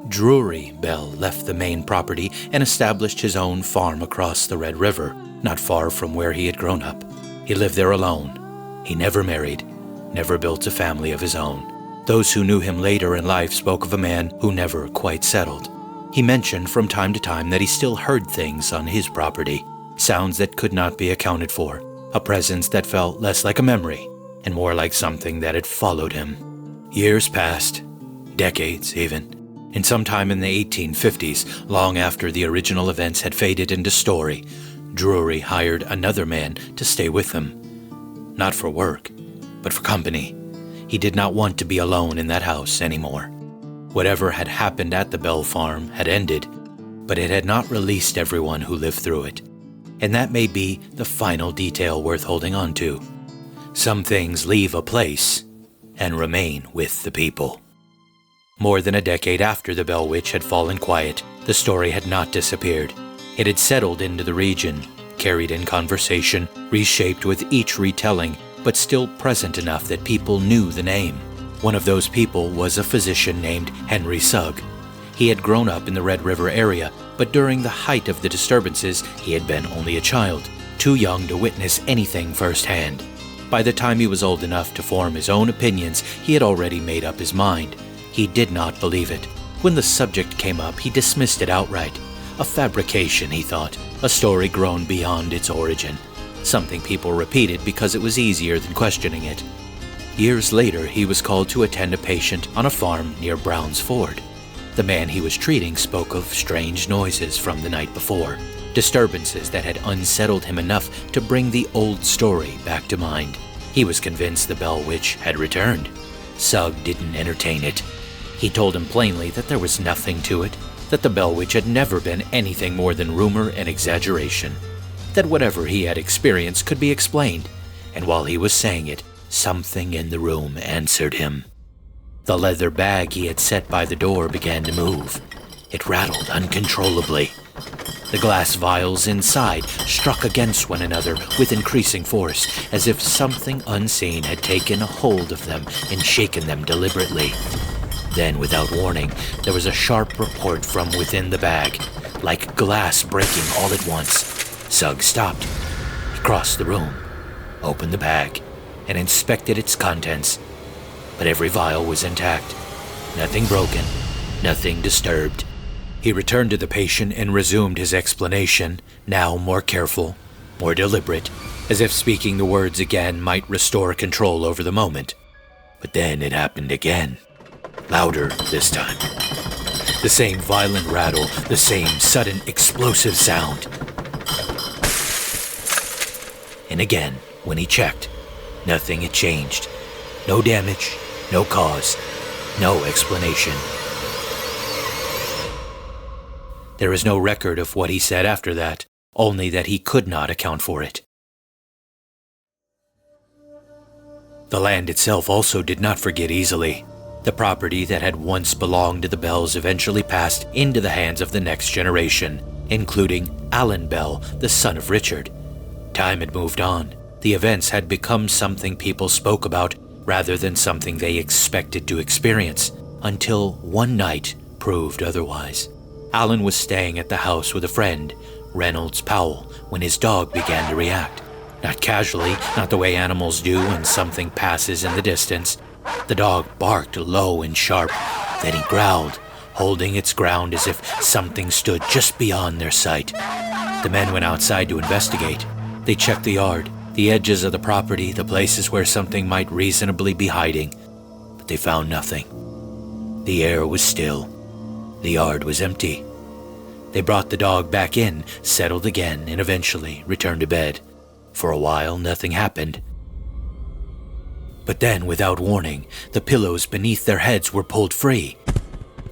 Drury Bell left the main property and established his own farm across the Red River, not far from where he had grown up. He lived there alone. He never married, never built a family of his own. Those who knew him later in life spoke of a man who never quite settled. He mentioned from time to time that he still heard things on his property, sounds that could not be accounted for, a presence that felt less like a memory and more like something that had followed him. Years passed, decades even, and sometime in the 1850s, long after the original events had faded into story, Drury hired another man to stay with him. Not for work, but for company. He did not want to be alone in that house anymore. Whatever had happened at the Bell farm had ended, but it had not released everyone who lived through it. And that may be the final detail worth holding on to. Some things leave a place and remain with the people. More than a decade after the Bell Witch had fallen quiet, the story had not disappeared. It had settled into the region, carried in conversation, reshaped with each retelling, but still present enough that people knew the name. One of those people was a physician named Henry Sugg. He had grown up in the Red River area, but during the height of the disturbances, he had been only a child, too young to witness anything firsthand. By the time he was old enough to form his own opinions, he had already made up his mind. He did not believe it. When the subject came up, he dismissed it outright. A fabrication, he thought, a story grown beyond its origin. Something people repeated because it was easier than questioning it. Years later, he was called to attend a patient on a farm near Brown's Ford. The man he was treating spoke of strange noises from the night before, disturbances that had unsettled him enough to bring the old story back to mind. He was convinced the Bell Witch had returned. Sugg didn't entertain it. He told him plainly that there was nothing to it, that the Bell Witch had never been anything more than rumor and exaggeration, that whatever he had experienced could be explained, and while he was saying it, something in the room answered him. The leather bag he had set by the door began to move. It rattled uncontrollably. The glass vials inside struck against one another with increasing force, as if something unseen had taken a hold of them and shaken them deliberately. Then, without warning, there was a sharp report from within the bag, like glass breaking all at once. Sugg stopped. He crossed the room, opened the bag, and inspected its contents. But every vial was intact. Nothing broken, nothing disturbed. He returned to the patient and resumed his explanation, now more careful, more deliberate, as if speaking the words again might restore control over the moment. But then it happened again. Louder this time. The same violent rattle, the same sudden explosive sound. And again, when he checked, nothing had changed. No damage, no cause, no explanation. There is no record of what he said after that, only that he could not account for it. The land itself also did not forget easily. The property that had once belonged to the Bells eventually passed into the hands of the next generation, including Alan Bell, the son of Richard. Time had moved on. The events had become something people spoke about rather than something they expected to experience, until one night proved otherwise. Alan was staying at the house with a friend, Reynolds Powell, when his dog began to react. Not casually, not the way animals do when something passes in the distance. The dog barked low and sharp, then he growled, holding its ground as if something stood just beyond their sight. The men went outside to investigate. They checked the yard, the edges of the property, the places where something might reasonably be hiding, but they found nothing. The air was still. The yard was empty. They brought the dog back in, settled again, and eventually returned to bed. For a while, nothing happened. But then, without warning, the pillows beneath their heads were pulled free.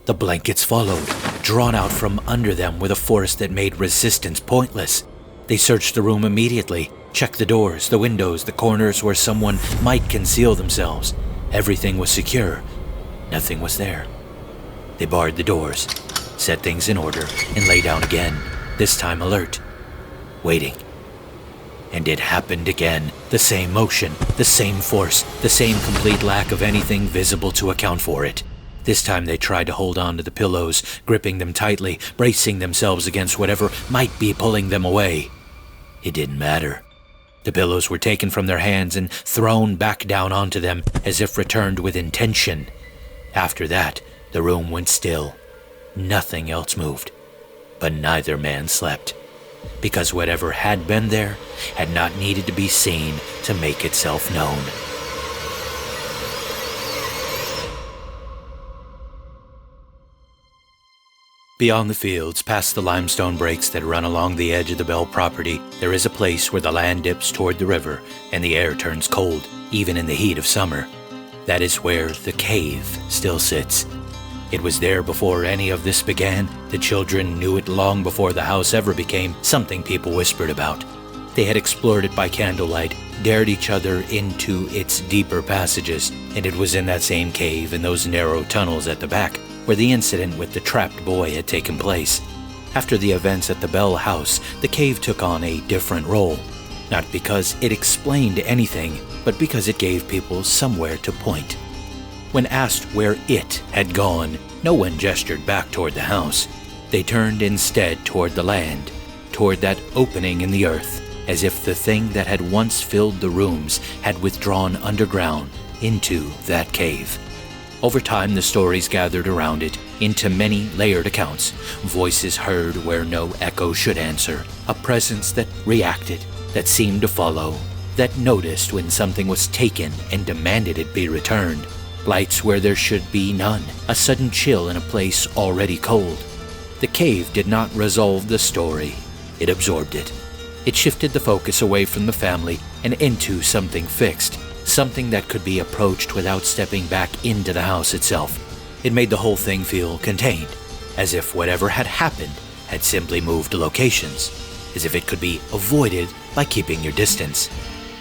The blankets followed, drawn out from under them with a force that made resistance pointless. They searched the room immediately, checked the doors, the windows, the corners where someone might conceal themselves. Everything was secure. Nothing was there. They barred the doors, set things in order, and lay down again, this time alert, waiting. And it happened again. The same motion, the same force, the same complete lack of anything visible to account for it. This time they tried to hold on to the pillows, gripping them tightly, bracing themselves against whatever might be pulling them away. It didn't matter. The pillows were taken from their hands and thrown back down onto them as if returned with intention. After that, the room went still. Nothing else moved. But neither man slept, because whatever had been there had not needed to be seen to make itself known. Beyond the fields, past the limestone breaks that run along the edge of the Bell property, there is a place where the land dips toward the river and the air turns cold, even in the heat of summer. That is where the cave still sits. It was there before any of this began. The children knew it long before the house ever became something people whispered about. They had explored it by candlelight, dared each other into its deeper passages, and it was in that same cave, in those narrow tunnels at the back, where the incident with the trapped boy had taken place. After the events at the Bell house, the cave took on a different role, not because it explained anything, but because it gave people somewhere to point. When asked where it had gone, no one gestured back toward the house. They turned instead toward the land, toward that opening in the earth, as if the thing that had once filled the rooms had withdrawn underground into that cave. Over time, the stories gathered around it into many layered accounts, voices heard where no echo should answer, a presence that reacted, that seemed to follow, that noticed when something was taken and demanded it be returned, lights where there should be none, a sudden chill in a place already cold. The cave did not resolve the story, it absorbed it. It shifted the focus away from the family and into something fixed, something that could be approached without stepping back into the house itself. It made the whole thing feel contained, as if whatever had happened had simply moved locations, as if it could be avoided by keeping your distance,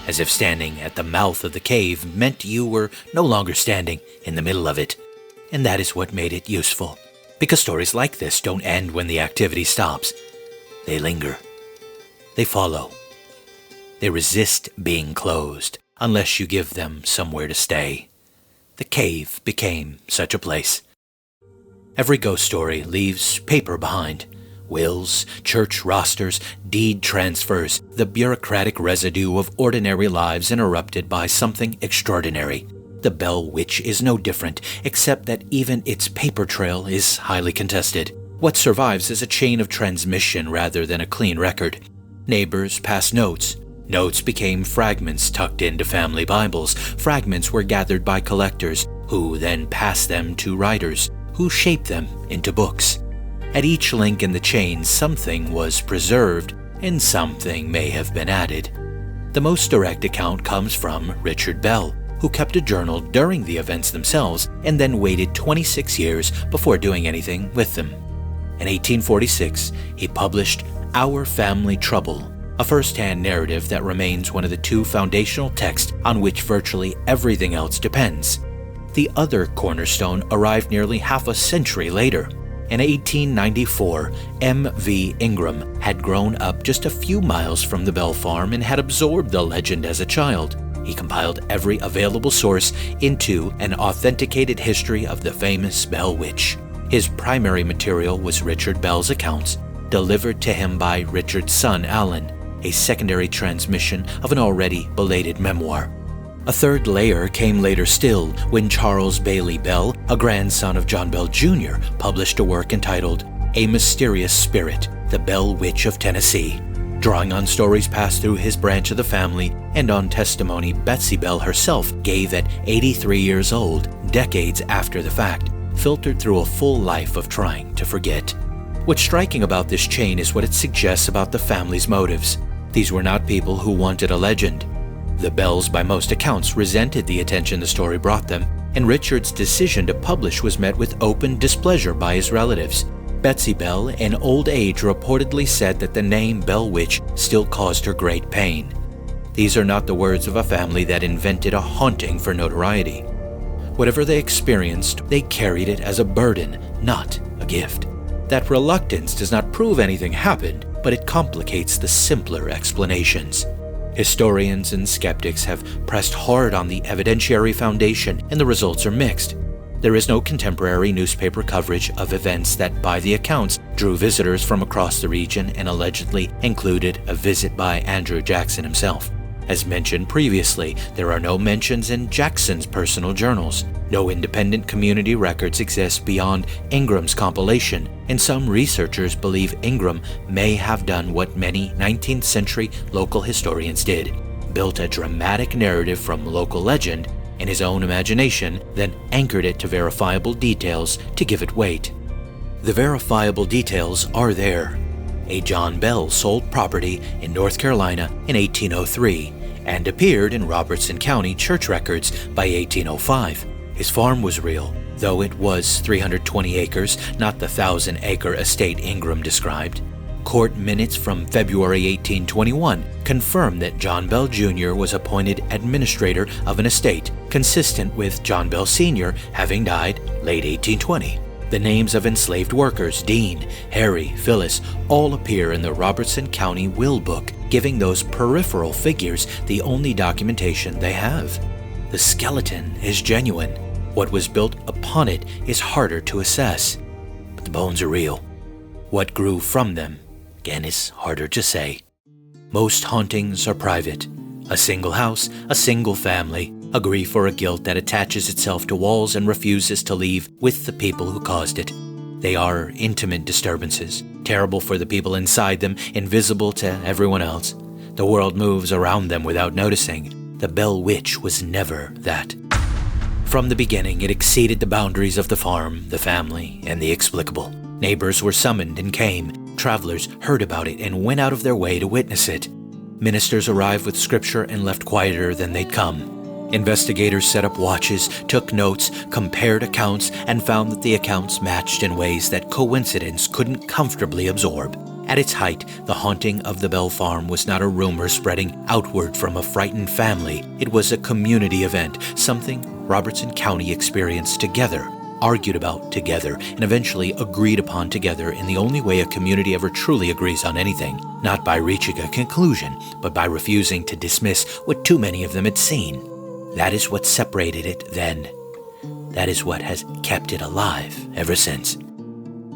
as if standing at the mouth of the cave meant you were no longer standing in the middle of it. And that is what made it useful, because stories like this don't end when the activity stops. They linger. They follow. They resist being closed unless you give them somewhere to stay. The cave became such a place. Every ghost story leaves paper behind. Wills, church rosters, deed transfers, the bureaucratic residue of ordinary lives interrupted by something extraordinary. The Bell Witch is no different, except that even its paper trail is highly contested. What survives is a chain of transmission rather than a clean record. Neighbors pass notes. Notes became fragments tucked into family Bibles. Fragments were gathered by collectors, who then passed them to writers, who shaped them into books. At each link in the chain, something was preserved, and something may have been added. The most direct account comes from Richard Bell, who kept a journal during the events themselves and then waited 26 years before doing anything with them. In 1846, he published Our Family Trouble, a first-hand narrative that remains one of the two foundational texts on which virtually everything else depends. The other cornerstone arrived nearly half a century later. In 1894, M.V. Ingram had grown up just a few miles from the Bell farm and had absorbed the legend as a child. He compiled every available source into an authenticated history of the famous Bell Witch. His primary material was Richard Bell's accounts, delivered to him by Richard's son Alan, a secondary transmission of an already belated memoir. A third layer came later still when Charles Bailey Bell, a grandson of John Bell Jr., published a work entitled A Mysterious Spirit, the Bell Witch of Tennessee, drawing on stories passed through his branch of the family and on testimony Betsy Bell herself gave at 83 years old, decades after the fact, filtered through a full life of trying to forget. What's striking about this chain is what it suggests about the family's motives. These were not people who wanted a legend. The Bells, by most accounts, resented the attention the story brought them, and Richard's decision to publish was met with open displeasure by his relatives. Betsy Bell, in old age, reportedly said that the name Bell Witch still caused her great pain. These are not the words of a family that invented a haunting for notoriety. Whatever they experienced, they carried it as a burden, not a gift. That reluctance does not prove anything happened, but it complicates the simpler explanations. Historians and skeptics have pressed hard on the evidentiary foundation, and the results are mixed. There is no contemporary newspaper coverage of events that, by the accounts, drew visitors from across the region and allegedly included a visit by Andrew Jackson himself. As mentioned previously, there are no mentions in Jackson's personal journals. No independent community records exist beyond Ingram's compilation, and some researchers believe Ingram may have done what many 19th century local historians did, built a dramatic narrative from local legend in his own imagination, then anchored it to verifiable details to give it weight. The verifiable details are there. A John Bell sold property in North Carolina in 1803 and appeared in Robertson County church records by 1805. His farm was real, though it was 320 acres, not the 1,000-acre estate Ingram described. Court minutes from February 1821 confirm that John Bell Jr. was appointed administrator of an estate, consistent with John Bell Sr. having died late 1820. The names of enslaved workers, Dean, Harry, Phyllis, all appear in the Robertson County Will Book, giving those peripheral figures the only documentation they have. The skeleton is genuine. What was built upon it is harder to assess, but the bones are real. What grew from them, again, is harder to say. Most hauntings are private. A single house, a single family, a grief or a guilt that attaches itself to walls and refuses to leave with the people who caused it. They are intimate disturbances, terrible for the people inside them, invisible to everyone else. The world moves around them without noticing. The Bell Witch was never that. From the beginning, it exceeded the boundaries of the farm, the family, and the explicable. Neighbors were summoned and came. Travelers heard about it and went out of their way to witness it. Ministers arrived with scripture and left quieter than they'd come. Investigators set up watches, took notes, compared accounts, and found that the accounts matched in ways that coincidence couldn't comfortably absorb. At its height, the haunting of the Bell Farm was not a rumor spreading outward from a frightened family. It was a community event, something Robertson County experienced together, argued about together, and eventually agreed upon together in the only way a community ever truly agrees on anything, not by reaching a conclusion, but by refusing to dismiss what too many of them had seen. That is what separated it then. That is what has kept it alive ever since.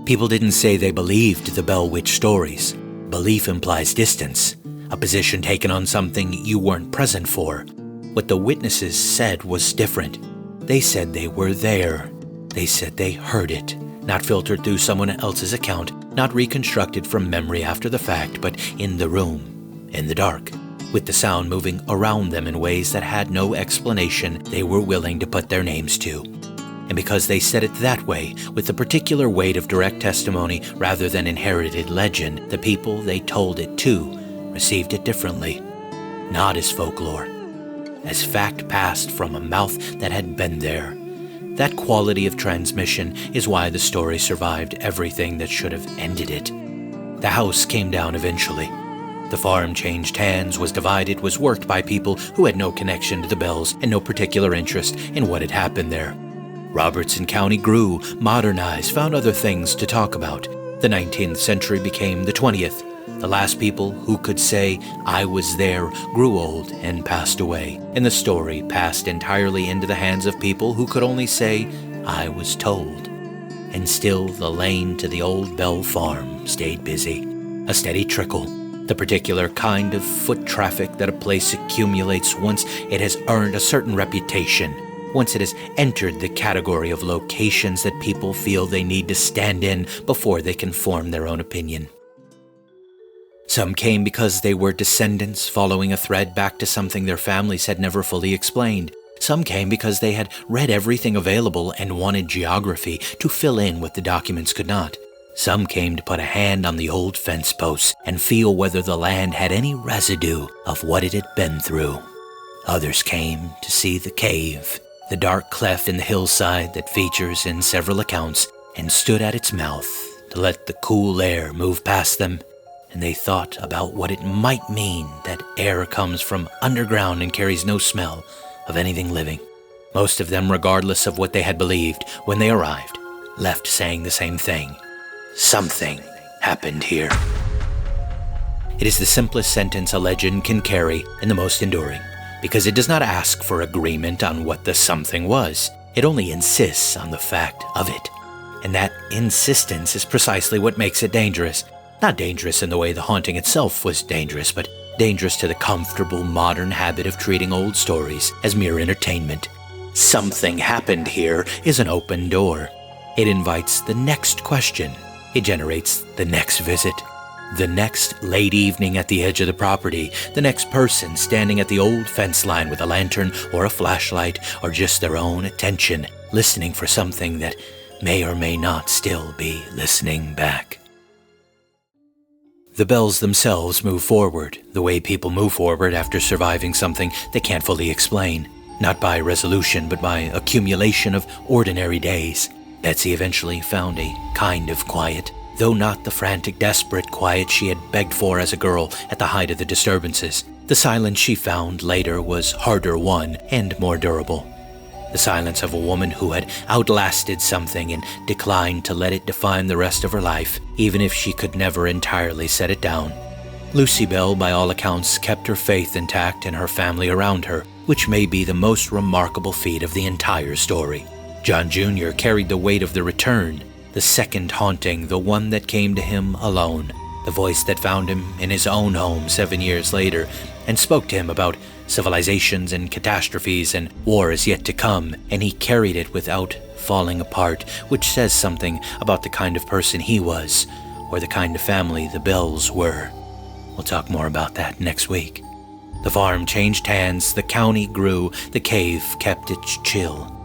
People didn't say they believed the Bell Witch stories. Belief implies distance, a position taken on something you weren't present for. What the witnesses said was different. They said they were there. They said they heard it, not filtered through someone else's account, not reconstructed from memory after the fact, but in the room, in the dark, with the sound moving around them in ways that had no explanation they were willing to put their names to. And because they said it that way, with the particular weight of direct testimony rather than inherited legend, the people they told it to received it differently, not as folklore, as fact passed from a mouth that had been there. That quality of transmission is why the story survived everything that should have ended it. The house came down eventually. The farm changed hands, was divided, was worked by people who had no connection to the Bells and no particular interest in what had happened there. Robertson County grew, modernized, found other things to talk about. The 19th century became the 20th. The last people who could say, "I was there," grew old and passed away, and the story passed entirely into the hands of people who could only say, "I was told." And still the lane to the old Bell Farm stayed busy, a steady trickle, the particular kind of foot traffic that a place accumulates once it has earned a certain reputation, once it has entered the category of locations that people feel they need to stand in before they can form their own opinion. Some came because they were descendants following a thread back to something their families had never fully explained. Some came because they had read everything available and wanted geography to fill in what the documents could not. Some came to put a hand on the old fence posts and feel whether the land had any residue of what it had been through. Others came to see the cave, the dark cleft in the hillside that features in several accounts, and stood at its mouth to let the cool air move past them. And they thought about what it might mean that air comes from underground and carries no smell of anything living. Most of them, regardless of what they had believed when they arrived, left saying the same thing. Something happened here. It is the simplest sentence a legend can carry and the most enduring, because it does not ask for agreement on what the something was. It only insists on the fact of it. And that insistence is precisely what makes it dangerous. Not dangerous in the way the haunting itself was dangerous, but dangerous to the comfortable modern habit of treating old stories as mere entertainment. Something happened here is an open door. It invites the next question. It generates the next visit. The next late evening at the edge of the property. The next person standing at the old fence line with a lantern or a flashlight or just their own attention, listening for something that may or may not still be listening back. The Bells themselves move forward, the way people move forward after surviving something they can't fully explain. not by resolution, but by accumulation of ordinary days. Betsy eventually found a kind of quiet, though not the frantic, desperate quiet she had begged for as a girl at the height of the disturbances. The silence she found later was harder won and more durable. The silence of a woman who had outlasted something and declined to let it define the rest of her life, even if she could never entirely set it down. Lucy Bell, by all accounts, kept her faith intact and her family around her, which may be the most remarkable feat of the entire story. John Jr. carried the weight of the return, the second haunting, the one that came to him alone, the voice that found him in his own home 7 years later and spoke to him about civilizations and catastrophes and war is yet to come, and he carried it without falling apart, which says something about the kind of person he was, or the kind of family the Bells were. We'll talk more about that next week. The farm changed hands, the county grew, the cave kept its chill.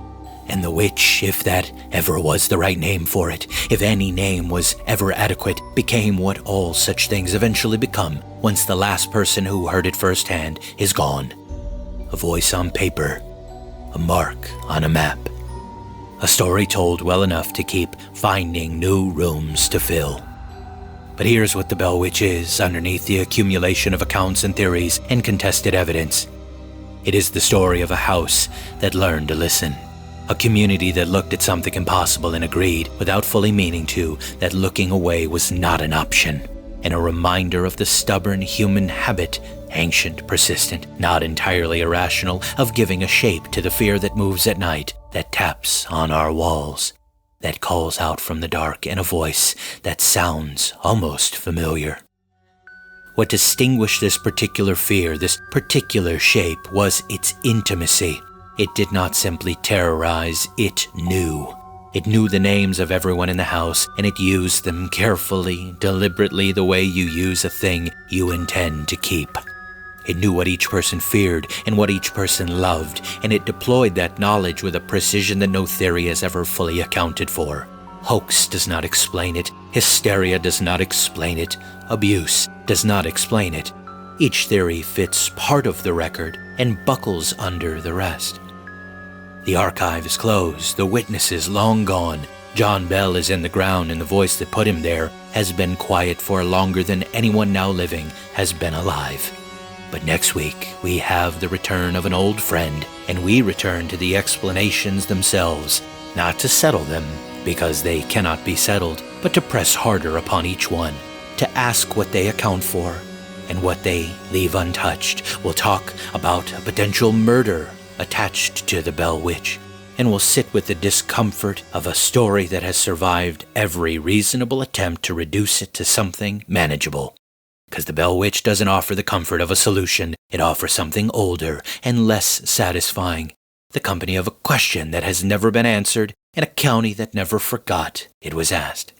And the witch, if that ever was the right name for it, if any name was ever adequate, became what all such things eventually become once the last person who heard it firsthand is gone. A voice on paper, a mark on a map, a story told well enough to keep finding new rooms to fill. But here's what the Bell Witch is underneath the accumulation of accounts and theories and contested evidence. It is the story of a house that learned to listen. A community that looked at something impossible and agreed, without fully meaning to, that looking away was not an option. And a reminder of the stubborn human habit, ancient, persistent, not entirely irrational, of giving a shape to the fear that moves at night, that taps on our walls, that calls out from the dark in a voice that sounds almost familiar. What distinguished this particular fear, this particular shape, was its intimacy. It did not simply terrorize, it knew. It knew the names of everyone in the house, and it used them carefully, deliberately, the way you use a thing you intend to keep. It knew what each person feared and what each person loved, and it deployed that knowledge with a precision that no theory has ever fully accounted for. Hoax does not explain it. Hysteria does not explain it. Abuse does not explain it. Each theory fits part of the record and buckles under the rest. The archive is closed, the witness is long gone. John Bell is in the ground, and the voice that put him there has been quiet for longer than anyone now living has been alive. But next week, we have the return of an old friend, and we return to the explanations themselves, not to settle them, because they cannot be settled, but to press harder upon each one, to ask what they account for and what they leave untouched. We'll talk about a potential murder attached to the Bell Witch, and we'll sit with the discomfort of a story that has survived every reasonable attempt to reduce it to something manageable. Because the Bell Witch doesn't offer the comfort of a solution, it offers something older and less satisfying, the company of a question that has never been answered and a county that never forgot it was asked.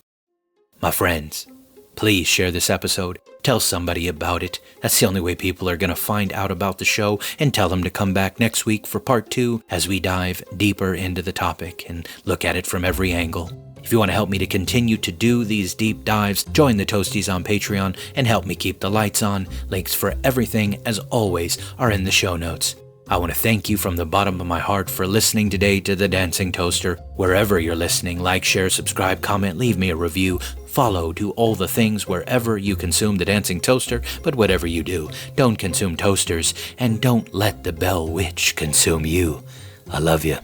My friends, please share this episode. Tell somebody about it. That's the only way people are going to find out about the show, and tell them to come back next week for part 2 as we dive deeper into the topic and look at it from every angle. If you want to help me to continue to do these deep dives, join the Toasties on Patreon and help me keep the lights on. Links for everything, as always, are in the show notes. I want to thank you from the bottom of my heart for listening today to The Dancing Toaster. Wherever you're listening, like, share, subscribe, comment, leave me a review, follow, do all the things wherever you consume The Dancing Toaster. But whatever you do, don't consume toasters, and don't let the Bell Witch consume you. I love you.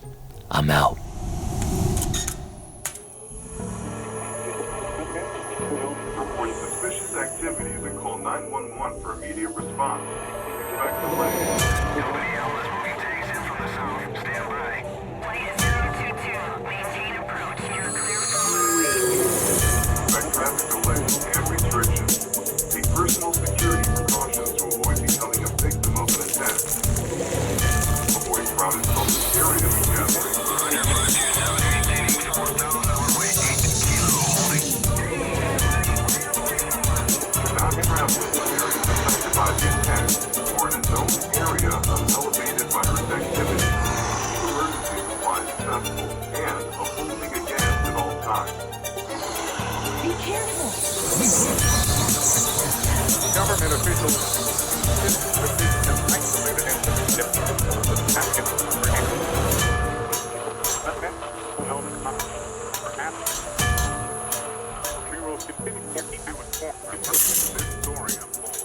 I'm out. Report suspicious activities and call 911 for immediate response. Expect delay. Nobody else moving tags in from the south. Stand by. Flight 022. Maintain approach. You're clear for runway. Expect traffic delays and restrictions. Take personal security precautions to avoid becoming a victim of an attack. Avoid crowded public areas and gatherings. Maintaining northbound runway 8 kilo holding. Do not travel in areas affected by the attack or in a known area of elevated virus activity. Keep emergency supplies accessible and a full tank of gas at all times. Government officials insist that these isolated incidents attack This story unfolds